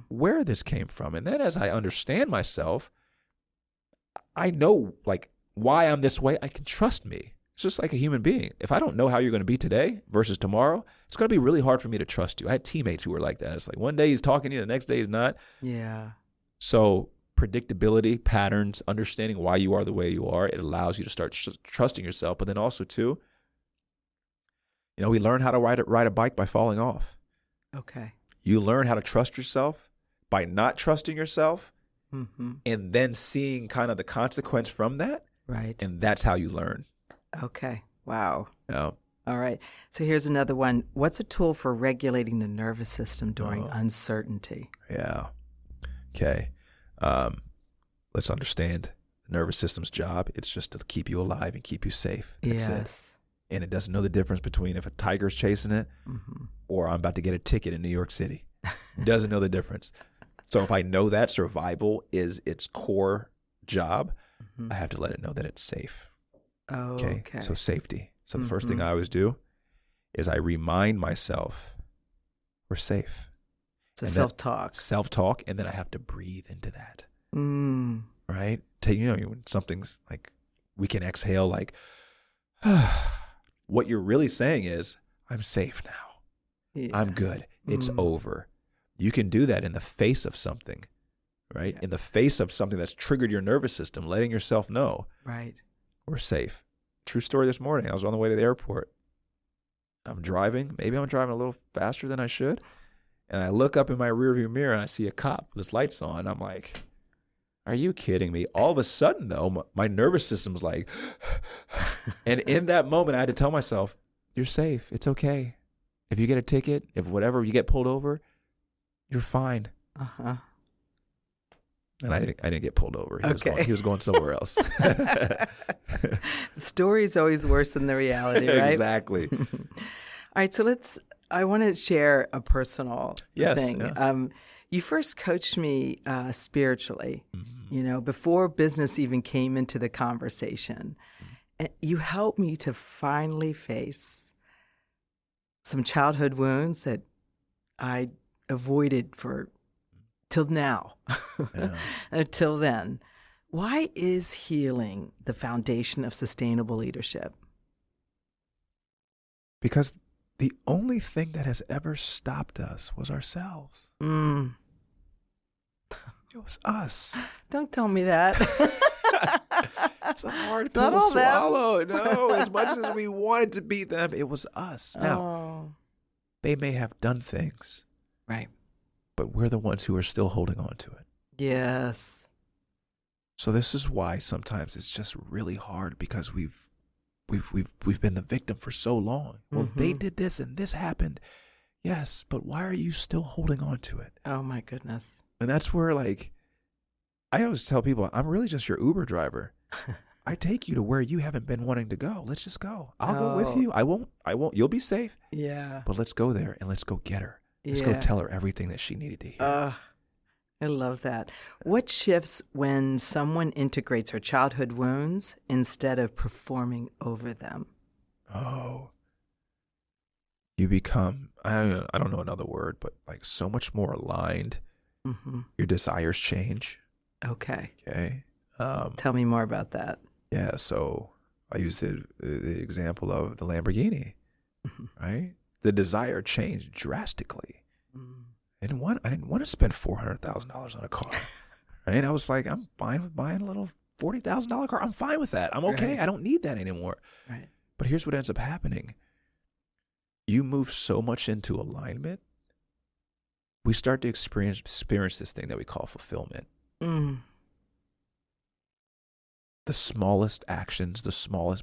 where this came from. And then as I understand myself, I know why I'm this way. I can trust me. It's just like a human being. If I don't know how you're going to be today versus tomorrow, it's going to be really hard for me to trust you. I had teammates who were like that. It's like one day he's talking to you, the next day he's not. Yeah. So predictability, patterns, understanding why you are the way you are, it allows you to start trusting yourself. But then also too, we learn how to ride a bike by falling off. Okay. You learn how to trust yourself by not trusting yourself and then seeing kind of the consequence from that. Right. And that's how you learn. Okay. Wow. Yeah. All right. So here's another one. What's a tool for regulating the nervous system during uncertainty? Yeah. Okay. Let's understand the nervous system's job. It's just to keep you alive and keep you safe. That's it. And it doesn't know the difference between if a tiger's chasing it or I'm about to get a ticket in New York City. Doesn't know the difference. So if I know that survival is its core job, I have to let it know that it's safe. Okay. So safety. So the first thing I always do is I remind myself we're safe. So self-talk. Self-talk, and then I have to breathe into that. Right? When something's we can exhale what you're really saying is, I'm safe now. Yeah. I'm good. It's over. You can do that in the face of something, right? Yeah. In the face of something that's triggered your nervous system, letting yourself know, right, we're safe. True story this morning. I was on the way to the airport. I'm driving. Maybe I'm driving a little faster than I should. And I look up in my rearview mirror and I see a cop with his lights on. I'm like, are you kidding me? All of a sudden, though, my nervous system's like, and in that moment, I had to tell myself, you're safe. It's okay. If you get a ticket, if whatever, you get pulled over, you're fine. And I didn't get pulled over. He was going somewhere else. The story's always worse than the reality, right? Exactly. All right, so I want to share a personal thing. Yeah. You first coached me spiritually, before business even came into the conversation. And you helped me to finally face some childhood wounds that I avoided for till now. Yeah. Until then. Why is healing the foundation of sustainable leadership? Because the only thing that has ever stopped us was ourselves. Mm. It was us. Don't tell me that. It's a hard Not pill all to swallow. No, as much as we wanted to be them, it was us. Now, they may have done things. Right. But we're the ones who are still holding on to it. Yes. So this is why sometimes it's just really hard, because we've been the victim for so long. Well, they did this and this happened. Yes, but why are you still holding on to it? Oh my goodness. And that's where, like, I always tell people, I'm really just your Uber driver. I take you to where you haven't been wanting to go. Let's just go. I'll go with you. I won't. You'll be safe. Yeah. But let's go there and let's go get her. Let's go tell her everything that she needed to hear. I love that. What shifts when someone integrates her childhood wounds instead of performing over them? Oh. You become, I don't know another word, but like so much more aligned. Mm-hmm. Your desires change. Okay. Tell me more about that. Yeah, so I use the example of the Lamborghini, right? The desire changed drastically. I didn't want to spend $400,000 on a car, right? I was like, I'm fine with buying a little $40,000 car. I'm fine with that. I'm okay. Right. I don't need that anymore. Right. But here's what ends up happening. You move so much into alignment, we start to experience this thing that we call fulfillment. The smallest actions,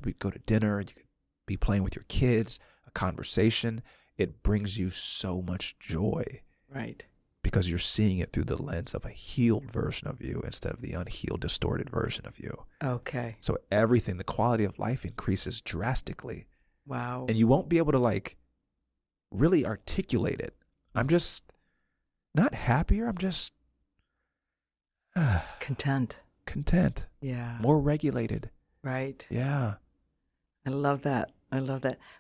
we go to dinner, you could be playing with your kids, a conversation, it brings you so much joy. Right. Because you're seeing it through the lens of a healed version of you instead of the unhealed, distorted version of you. Okay. So everything, the quality of life increases drastically. Wow. And you won't be able to like really articulate it. I'm just not happier. I'm just content. Yeah. More regulated. Right. Yeah. I love that.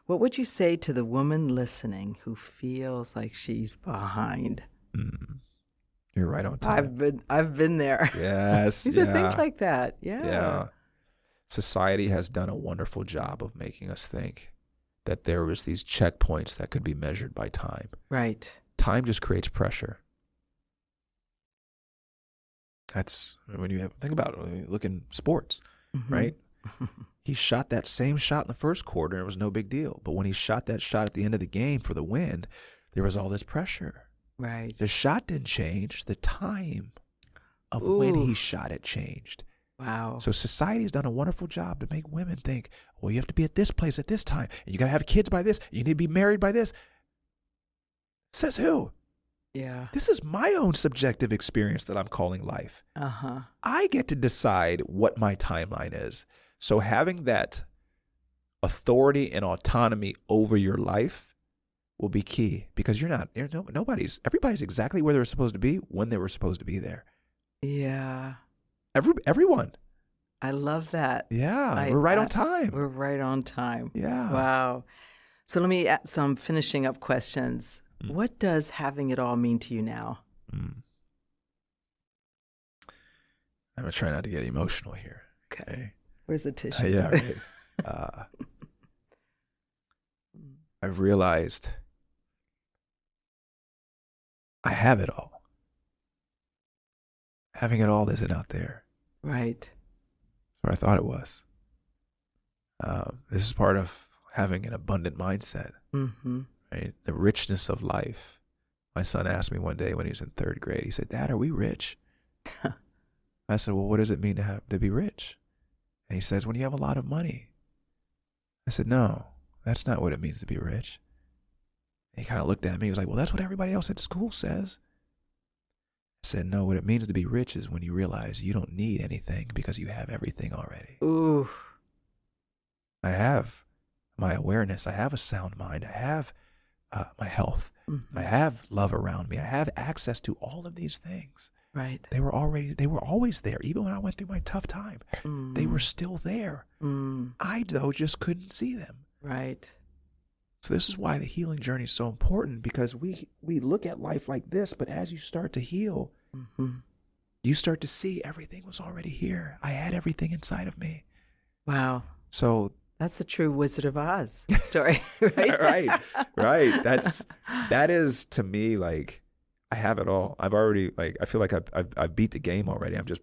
What would you say to the woman listening who feels like she's behind? You're right on time. I've been there. Yes. These are things like that. Yeah. Society has done a wonderful job of making us think that there was these checkpoints that could be measured by time. Right. Time just creates pressure. That's when you think about it, when you look in sports, right? He shot that same shot in the first quarter and it was no big deal. But when he shot that shot at the end of the game for the win, there was all this pressure. Right. The shot didn't change. The time of when he shot it changed. Wow. So society has done a wonderful job to make women think, well, you have to be at this place at this time. And you got to have kids by this. You need to be married by this. Says who? Yeah. This is my own subjective experience that I'm calling life. I get to decide what my timeline is. So having that authority and autonomy over your life will be key, because everybody's exactly where they're supposed to be when they were supposed to be there. Yeah. Everyone. I love that. Yeah. We're right on time. We're right on time. Yeah. Wow. So let me add some finishing up questions. What does having it all mean to you now? I'm going to try not to get emotional here. Okay. Where's the tissue? Yeah, right. I've realized I have it all. Having it all isn't out there. Right. Or I thought it was. This is part of having an abundant mindset. Right? The richness of life. My son asked me one day when he was in third grade, he said, "Dad, are we rich?" I said, "Well, what does it mean to be rich?" And he says, "When you have a lot of money." I said, "No, that's not what it means to be rich." And he kind of looked at me. He was like, "Well, that's what everybody else at school says." I said, "No, what it means to be rich is when you realize you don't need anything because you have everything already." Ooh. I have my awareness. I have a sound mind. I have my health. I have love around me. I have access to all of these things. Right. They were always there. Even when I went through my tough time, they were still there. I, though, just couldn't see them. Right. So this is why the healing journey is so important, because we look at life like this, but as you start to heal, you start to see everything was already here. I had everything inside of me. Wow. So that's a true Wizard of Oz story, right? right. That is, to me, like, I have it all. I've already, like, I feel like I've beat the game already. I'm just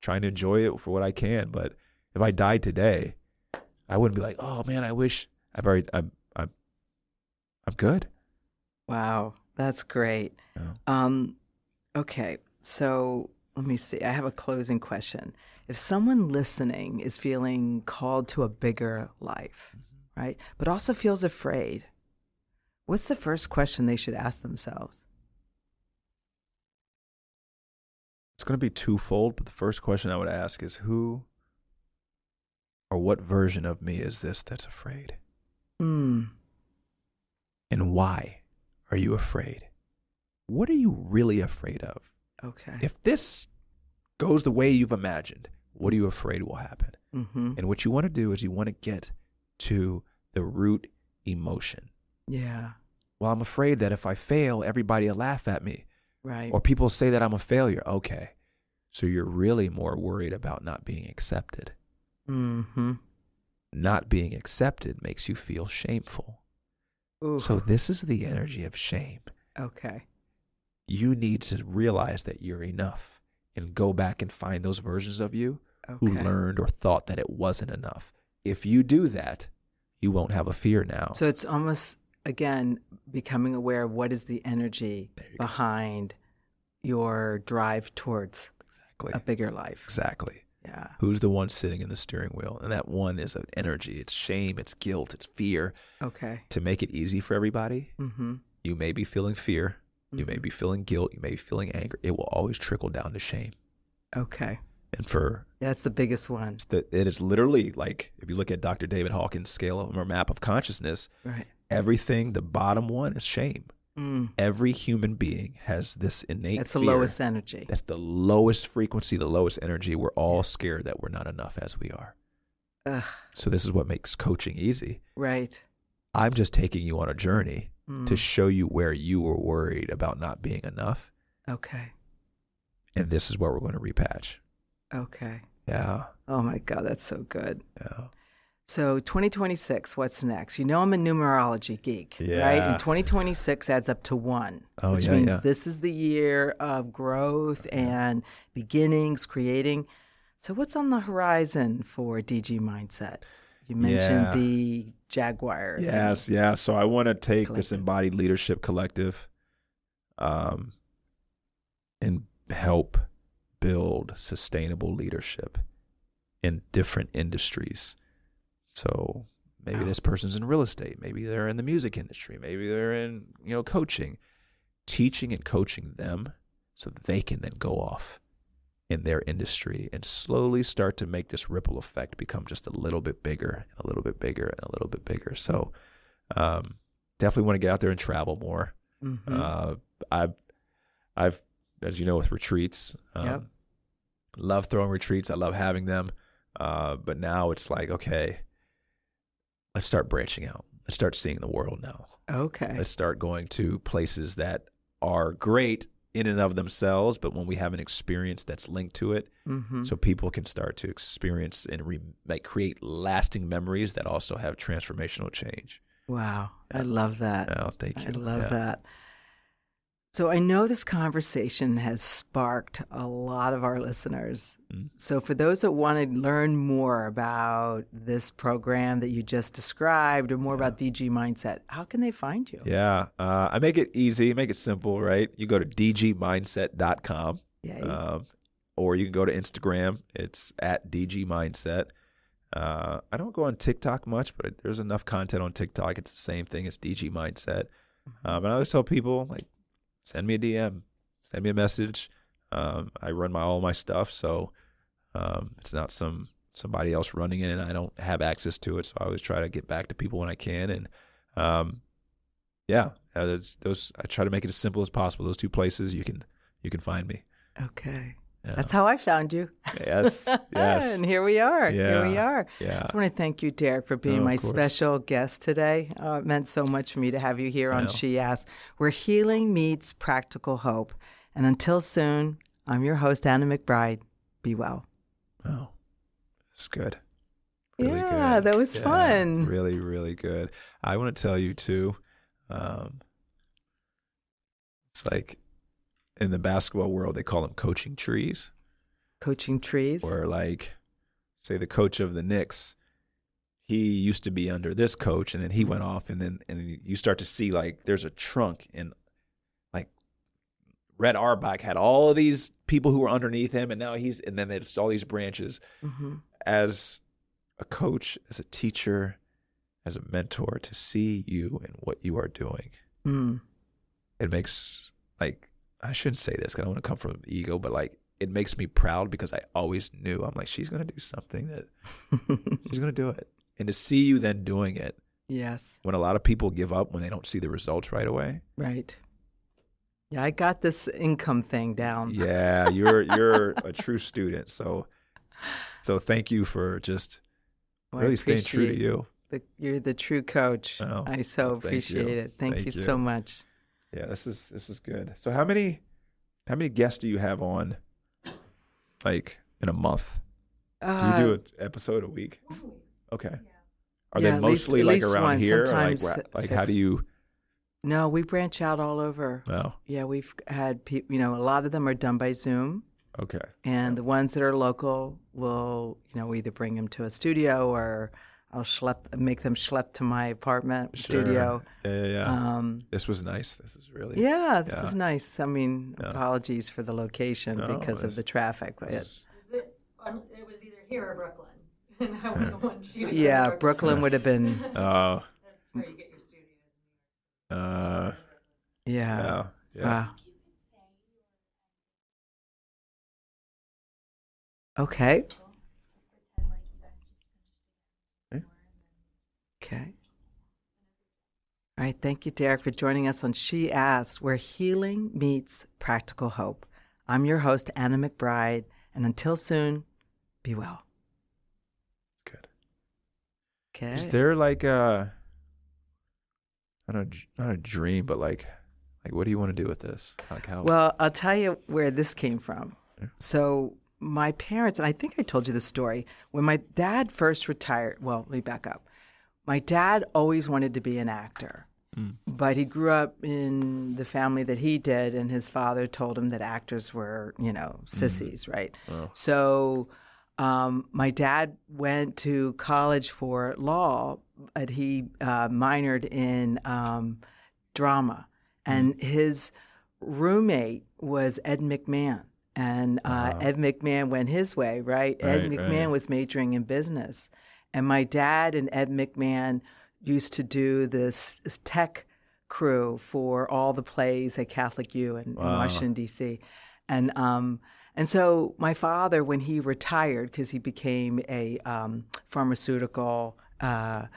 trying to enjoy it for what I can. But if I died today, I wouldn't be like, oh man, I wish. I'm good. Wow, that's great. Yeah. Okay, so let me see. I have a closing question. If someone listening is feeling called to a bigger life, right, but also feels afraid, what's the first question they should ask themselves? It's going to be twofold, but the first question I would ask is who or what version of me is this that's afraid? And why are you afraid? What are you really afraid of? Okay. If this goes the way you've imagined, what are you afraid will happen? And what you want to do is you want to get to the root emotion. Yeah. Well, I'm afraid that if I fail, everybody will laugh at me. Right. Or people say that I'm a failure. Okay. So you're really more worried about not being accepted. Not being accepted makes you feel shameful. Ooh. So this is the energy of shame. Okay. You need to realize that you're enough and go back and find those versions of you who learned or thought that it wasn't enough. If you do that, you won't have a fear now. So it's almost, again, becoming aware of what is the energy behind your drive towards a bigger life. Exactly. Yeah. Who's the one sitting in the steering wheel? And that one is an energy. It's shame, it's guilt, it's fear. Okay. To make it easy for everybody, you may be feeling fear, you may be feeling guilt, you may be feeling anger. It will always trickle down to shame. Okay. And for that's the biggest one. It is literally like, if you look at Dr. David Hawkins' scale or map of consciousness, everything, the bottom one is shame. Every human being has this innate That's fear. the lowest energy. That's the lowest frequency, the lowest energy. We're all scared that we're not enough as we are. Ugh. So this is what makes coaching easy. Right. I'm just taking you on a journey to show you where you were worried about not being enough. Okay. And this is where we're going to repatch. Okay. Yeah. Oh my God, that's so good. Yeah. So 2026, what's next? You know I'm a numerology geek, Yeah. right? And 2026 adds up to 1, which means this is the year of growth and beginnings, creating. So what's on the horizon for DG Mindset? You mentioned the Jaguar. Yes, thing. yeah. So I want to take this embodied leadership collective and help build sustainable leadership in different industries. So maybe this person's in real estate, maybe they're in the music industry, maybe they're in, coaching, teaching and coaching them so that they can then go off in their industry and slowly start to make this ripple effect become just a little bit bigger and a little bit bigger and a little bit bigger. So definitely want to get out there and travel more. I've, as you know, with retreats, love throwing retreats. I love having them. But now it's like, okay, let's start branching out. Let's start seeing the world now. Okay. Let's start going to places that are great in and of themselves, but when we have an experience that's linked to it, so people can start to experience and create lasting memories that also have transformational change. Wow. I love that. Oh, thank you. I love that. So I know this conversation has sparked a lot of our listeners. So for those that want to learn more about this program that you just described or more about DG Mindset, how can they find you? Yeah. I make it easy, make it simple, right? You go to dgmindset.com or you can go to Instagram. It's at DG Mindset. I don't go on TikTok much, but there's enough content on TikTok. It's the same thing as DG Mindset. And I always tell people, send me a DM, send me a message. I run all my stuff, so it's not somebody else running it, and I don't have access to it. So I always try to get back to people when I can, and those I try to make it as simple as possible. Those two places you can find me. Okay. Yeah. That's how I found you. Yes. And here we are. Yeah. Here we are. Yeah. I just want to thank you, Derick, for being my special guest today. It meant so much for me to have you here on She Asked, where healing meets practical hope. And until soon, I'm your host, Anna McBride. Be well. Oh, that's good. Really good. That was fun. Really, really good. I want to tell you too, it's like in the basketball world, they call them coaching trees. Coaching trees? Or like, say the coach of the Knicks, he used to be under this coach, and then he went off, and you start to see like there's a trunk, and like Red Auerbach had all of these people who were underneath him, and now and then there's all these branches. Mm-hmm. As a coach, as a teacher, as a mentor, to see you and what you are doing, it makes, like, I shouldn't say this because I don't want to come from ego, but like it makes me proud because I always knew, I'm like, she's going to do something that she's going to do it. And to see you then doing it. Yes. When a lot of people give up when they don't see the results right away. Right. Yeah, I got this income thing down. Yeah, you're a true student. So thank you for just really staying true to you. You're the true coach. Oh, I so appreciate it. Thank you so much. Yeah, this is good. So how many guests do you have on, like, in a month? Do you do an episode a week? Okay. Are they mostly like around here? Like how do you? No, we branch out all over. Oh. Yeah, we've had people. A lot of them are done by Zoom. Okay. And the ones that are local will, we either bring them to a studio or I'll make them schlep to my apartment studio. Yeah. This was nice. This is really. Yeah, this is nice. I mean, apologies for the location because of the traffic. But it was either here or Brooklyn. And I wouldn't have wanted you to Yeah, Brooklyn would have been. That's where you get your studios. Yeah. Wow. Okay. Okay. All right. Thank you, Derick, for joining us on She Asked, where healing meets practical hope. I'm your host, Anna McBride, and until soon, be well. Good. Okay. Is there like not a dream, but like what do you want to do with this? Like how? Well, I'll tell you where this came from. Yeah. So my parents, and I think I told you the story, when my dad first retired, well, let me back up. My dad always wanted to be an actor, but he grew up in the family that he did, and his father told him that actors were, sissies, right? Oh. So my dad went to college for law, but he minored in drama, and his roommate was Ed McMahon. And Ed McMahon went his way, right? Ed McMahon was majoring in business. And my dad and Ed McMahon used to do this tech crew for all the plays at Catholic U in Washington, D.C. And so my father, when he retired, because he became a pharmaceutical HR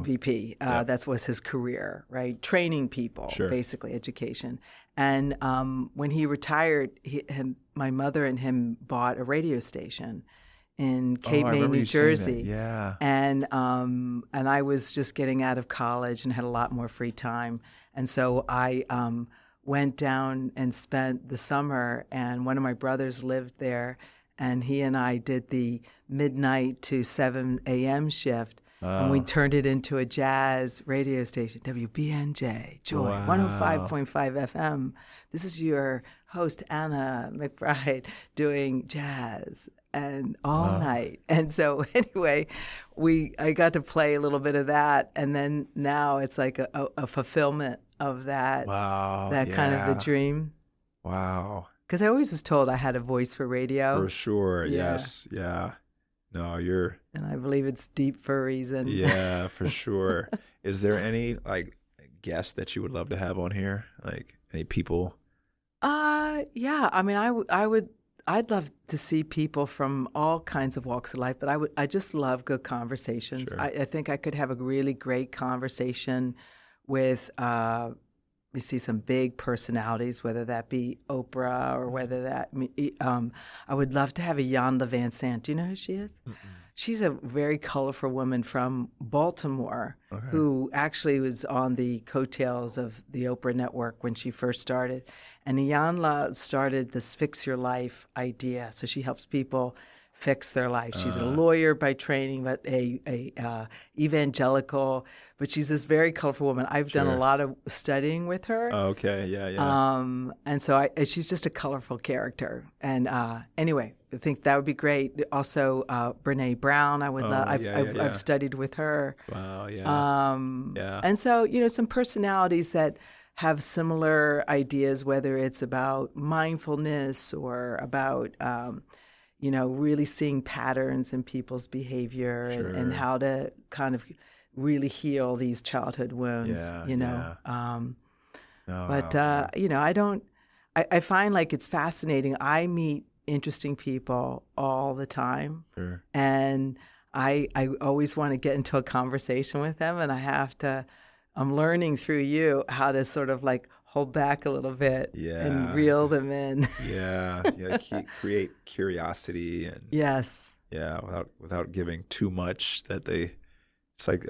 VP. That was his career, right? Training people, basically education. And when he retired, my mother and him bought a radio station in Cape May, New Jersey. Yeah. And I was just getting out of college and had a lot more free time. And so I went down and spent the summer, and one of my brothers lived there, and he and I did the midnight to 7 a.m. shift. And we turned it into a jazz radio station, WBNJ, Joy, 105.5 FM. This is your host, Anna McBride, doing jazz and all night. And so anyway, I got to play a little bit of that. And then now it's like a fulfillment of that, kind of the dream. Wow. Because I always was told I had a voice for radio. For sure, yes, yeah. No, you're... And I believe it's deep for a reason. Yeah, for sure. Is there any, like, guests that you would love to have on here? Like, any people? Yeah. I mean, I'd love to see people from all kinds of walks of life, but I just love good conversations. Sure. I think I could have a really great conversation with we see some big personalities, whether that be Oprah or whether that, I would love to have a Iyanla Vanzant. Do you know who she is? Mm-mm. She's a very colorful woman from Baltimore who actually was on the coattails of the Oprah Network when she first started. And Iyanla started this Fix Your Life idea. So she helps people fix their life. She's a lawyer by training, but a evangelical. But she's this very colorful woman. I've done a lot of studying with her. Okay, yeah. And so she's just a colorful character. And anyway, I think that would be great. Also, Brene Brown, I would love. I've studied with her. Wow, yeah. Yeah. And so, some personalities that have similar ideas, whether it's about mindfulness or about really seeing patterns in people's behavior and how to kind of really heal these childhood wounds, I find like it's fascinating. I meet interesting people all the time. Sure. And I always want to get into a conversation with them, and I'm learning through you how to sort of like hold back a little bit and reel them in. Create curiosity and without giving too much that it's like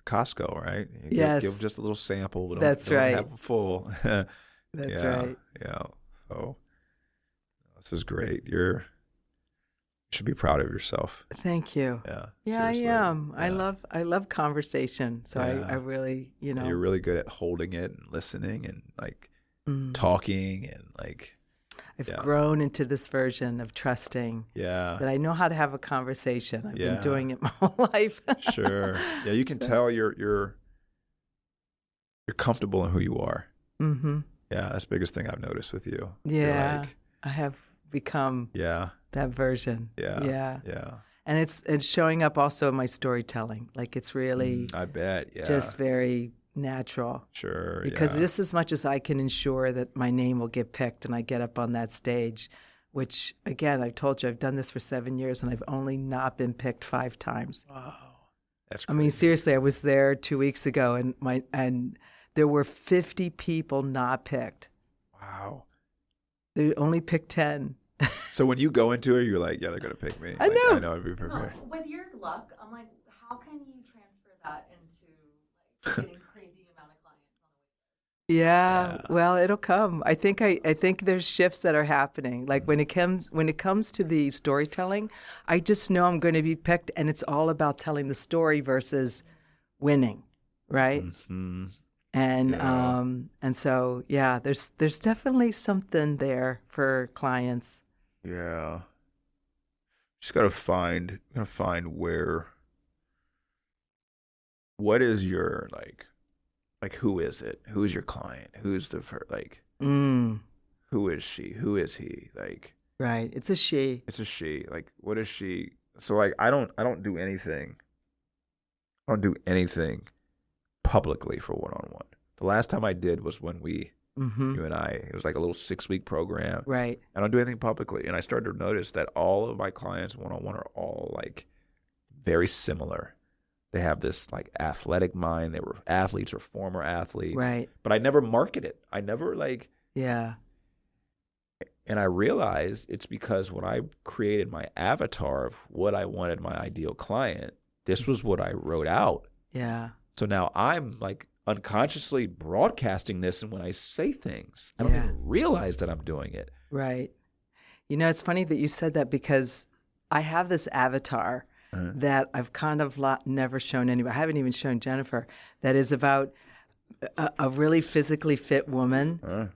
Costco, right? Give just a little sample, but don't have a full. That's right. Yeah. So this is great. You should be proud of yourself. Thank you. Yeah, I am. Yeah. I love conversation. So I really, You're really good at holding it and listening and like talking and like. I've grown into this version of trusting. Yeah. That I know how to have a conversation. I've been doing it my whole life. Sure. Yeah, you can tell you're comfortable in who you are. Mm-hmm. Yeah, that's the biggest thing I've noticed with you. Yeah. I have become that version. Yeah. And it's showing up also in my storytelling. Like it's really I bet, just very natural. Sure. Because just as much as I can ensure that my name will get picked and I get up on that stage, which again, I told you I've done this for 7 years and I've only not been picked 5 times. Wow. That's crazy. I mean, seriously, I was there 2 weeks ago and there were 50 people not picked. Wow. They only picked 10. So when you go into it, you're like, they're going to pick me. I know. I know. I'd be prepared. No, with your luck, I'm like, how can you transfer that into like getting crazy amount of clients on a week? Yeah. Well, it'll come. I think there's shifts that are happening. Like when it comes to the storytelling, I just know I'm going to be picked, and it's all about telling the story versus winning, right? Mm-hmm. And so there's definitely something there for clients. Yeah. Just gotta find what is your like who is it? Who's your client? Who's the who is she? Who is he? Like right. It's a she. It's a she. Like what is she? So like I don't do anything. I don't do anything publicly for one-on-one. The last time I did was when you and I, it was like a little 6-week program. Right. I don't do anything publicly. And I started to notice that all of my clients one-on-one are all like very similar. They have this like athletic mind. They were athletes or former athletes. Right. But I never market it. I never like. Yeah. And I realized it's because when I created my avatar of what I wanted my ideal client, this was what I wrote out. Yeah. So now I'm like unconsciously broadcasting this, and when I say things, I don't even realize that I'm doing it. Right. It's funny that you said that because I have this avatar that I've kind of never shown anybody. I haven't even shown Jennifer. That is about a really physically fit woman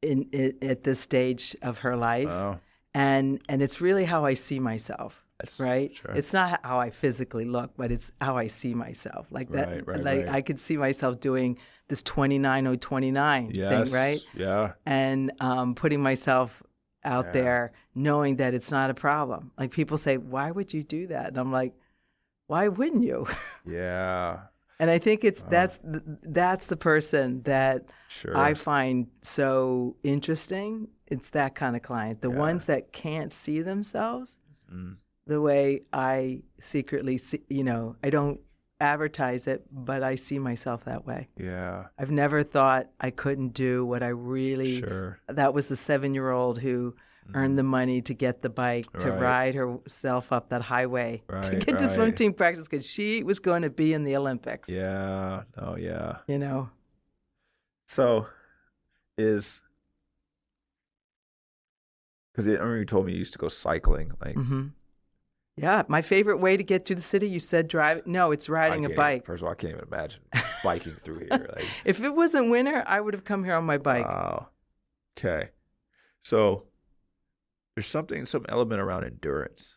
at this stage of her life. Wow. And it's really how I see myself. That's right. Sure. It's not how I physically look, but it's how I see myself. Like that. Right. I could see myself doing this 29-0-29 thing, right? Yeah. And putting myself out there, knowing that it's not a problem. Like people say, "Why would you do that?" And I'm like, "Why wouldn't you?" Yeah. And I think that's the person that I find so interesting. It's that kind of client. The ones that can't see themselves. Mm. The way I secretly see, I don't advertise it, but I see myself that way. Yeah. I've never thought I couldn't do what I really. Sure. That was the 7-year-old who earned the money to get the bike, to ride herself up that highway, to get to swim team practice because she was going to be in the Olympics. Yeah. Oh, yeah. You know? So because I remember you told me you used to go cycling. Like, Yeah, my favorite way to get to the city, you said drive. No, it's riding a bike. First of all, I can't even imagine biking through here. Like, if it wasn't winter, I would have come here on my bike. Wow. Okay. So there's some element around endurance.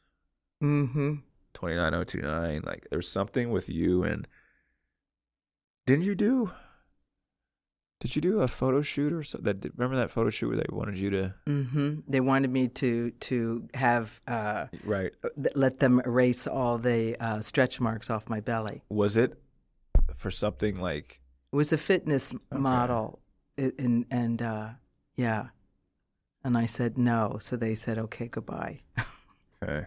29029. Like, there's something with you. And did you do a photo shoot or so? Remember that photo shoot where they wanted you to? They wanted me to have let them erase all the stretch marks off my belly. Was it for something like? It was a fitness model, yeah. And I said no, so they said okay, goodbye. Okay.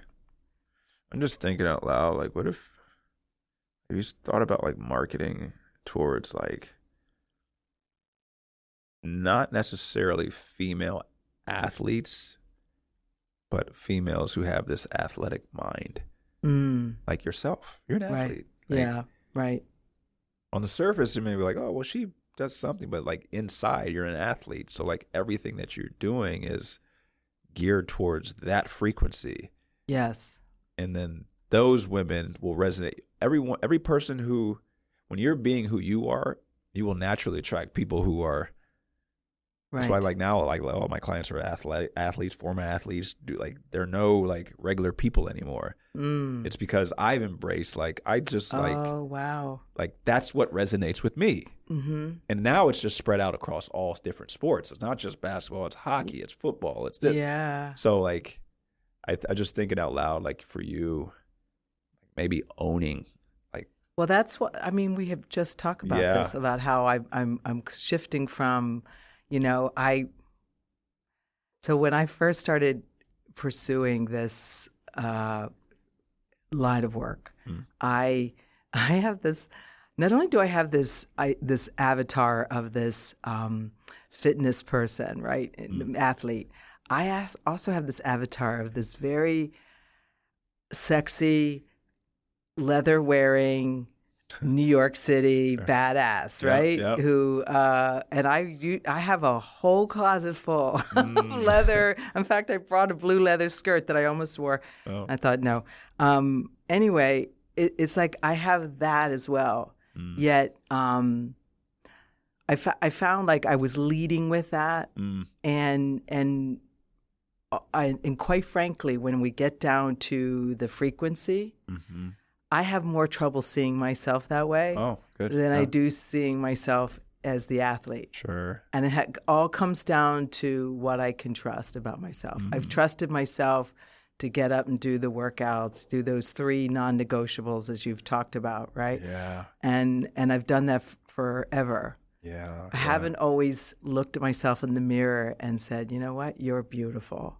I'm just thinking out loud. Like, have you thought about like marketing towards like? Not necessarily female athletes, but females who have this athletic mind, like yourself. You're an athlete. Like, yeah, right. On the surface, it may be like, oh, well, she does something, but like inside, you're an athlete. So like everything that you're doing is geared towards that frequency. Yes. And then those women will resonate. Every person who, when you're being who you are, you will naturally attract people who are. That's why, like now, like all my clients are athletes, former athletes. They're no like regular people anymore. It's because I've embraced oh wow, like that's what resonates with me. And now it's just spread out across all different sports. It's not just basketball. It's hockey. It's football. It's this. Yeah. So like, I just thinking out loud, like for you, maybe owning. Well, that's what I mean. We have just talked about this, about how I'm shifting from. So when I first started pursuing this line of work, I have this. Not only do I have this avatar of this fitness person, right, athlete, I also have this avatar of this very sexy, leather-wearing, New York City badass, right? Yep. Who and I have a whole closet full of leather. In fact, I brought a blue leather skirt that I almost wore. Oh. I thought no. Anyway, it's like I have that as well. Yet I found like I was leading with that, and quite frankly, when we get down to the frequency. I have more trouble seeing myself that way than I do seeing myself as the athlete. Sure. And it all comes down to what I can trust about myself. I've trusted myself to get up and do the workouts, do those 3 non-negotiables as you've talked about, right? Yeah. And I've done that forever. Yeah. I haven't always looked at myself in the mirror and said, you know what, you're beautiful.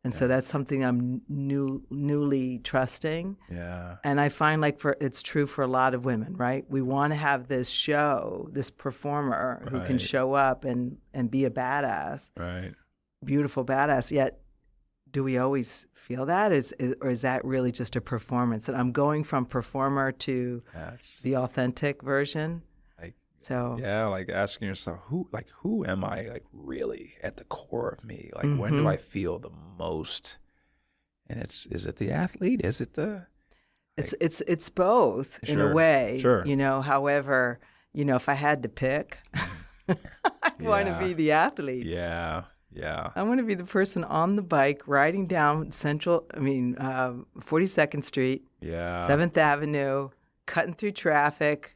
And so that's something I'm newly trusting. Yeah. And I find it's true for a lot of women, right? We want to have this show, this performer who can show up and be a badass. Right. Beautiful badass. Yet, do we always feel that? Or is that really just a performance? And I'm going from performer to the authentic version. So like asking yourself, who am I, like really at the core of me? Like when do I feel the most? And is it the athlete? Is it the? It's both in a way. Sure. However, if I had to pick, I want to be the athlete. Yeah. Yeah. I want to be the person on the bike riding down 42nd Street, 7th Avenue, cutting through traffic.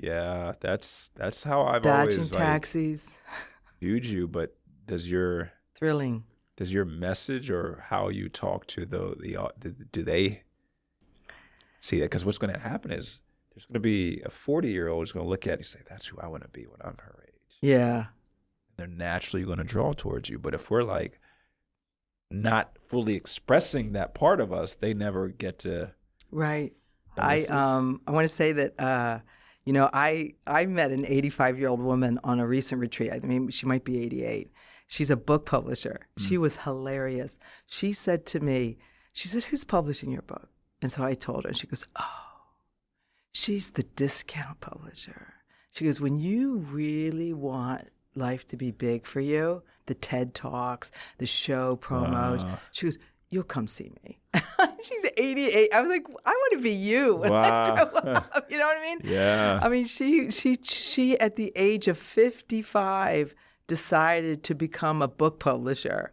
Yeah, that's how I've dodging always taxis. Viewed you. But thrilling? Does your message or how you talk to do they see that? Because what's going to happen is there's going to be a 40-year-old who's going to look at you and say, "That's who I want to be when I'm her age." Yeah, they're naturally going to draw towards you. But if we're like not fully expressing that part of us, they never get to. Right. I want to say that I met an 85-year-old woman on a recent retreat. I mean, she might be 88. She's a book publisher. She was hilarious. She said to me, she said, "Who's publishing your book?" And so I told her, and she goes, "Oh, she's the discount publisher." She goes, "When you really want life to be big for you, the TED Talks, the show promos," she goes, "You'll come see me." She's 88. I was like, I want to be you when I grow up. You know what I mean? Yeah. I mean, she at the age of 55 decided to become a book publisher.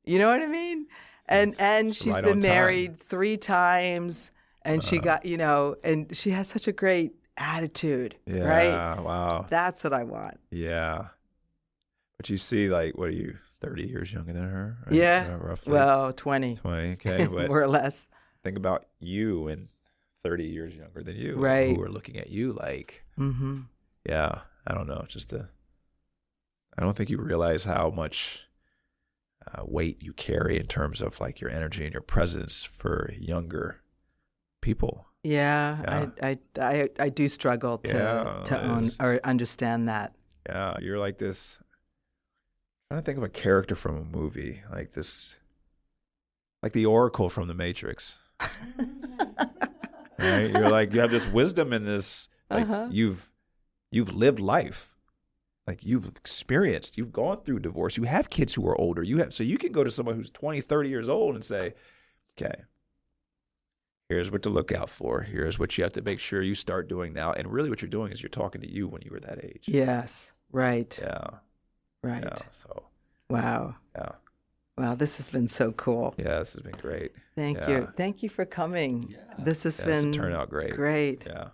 You know what I mean? And she's right been on time. married 3 times, and she got, and she has such a great attitude. Yeah. Right? Wow. That's what I want. Yeah. But you see, like, what are you, 30 years younger than her? Right? Yeah. Roughly. Well, 20. 20. Okay. But more or less. think about you and 30 years younger than you. Right. Who are looking at you like, Mm-hmm. yeah, I don't know. I don't think you realize how much weight you carry in terms of like your energy and your presence for younger people. Yeah. I do struggle to own or understand that. Yeah. You're like this. I'm trying to think of a character from a movie like this, like the Oracle from The Matrix. Right? You're like, you have this wisdom in this, like you've lived life. Like you've experienced, you've gone through divorce. You have kids who are older. So you can go to someone who's 20, 30 years old and say, okay, here's what to look out for. Here's what you have to make sure you start doing now. And really what you're doing is you're talking to you when you were that age. Yes. Right. Yeah. Right. Yeah. So. Wow. Yeah. Wow. This has been so cool. Yeah. This has been great. Thank you. Thank you for coming. Yeah. This has This been turned out great. Great. Yeah.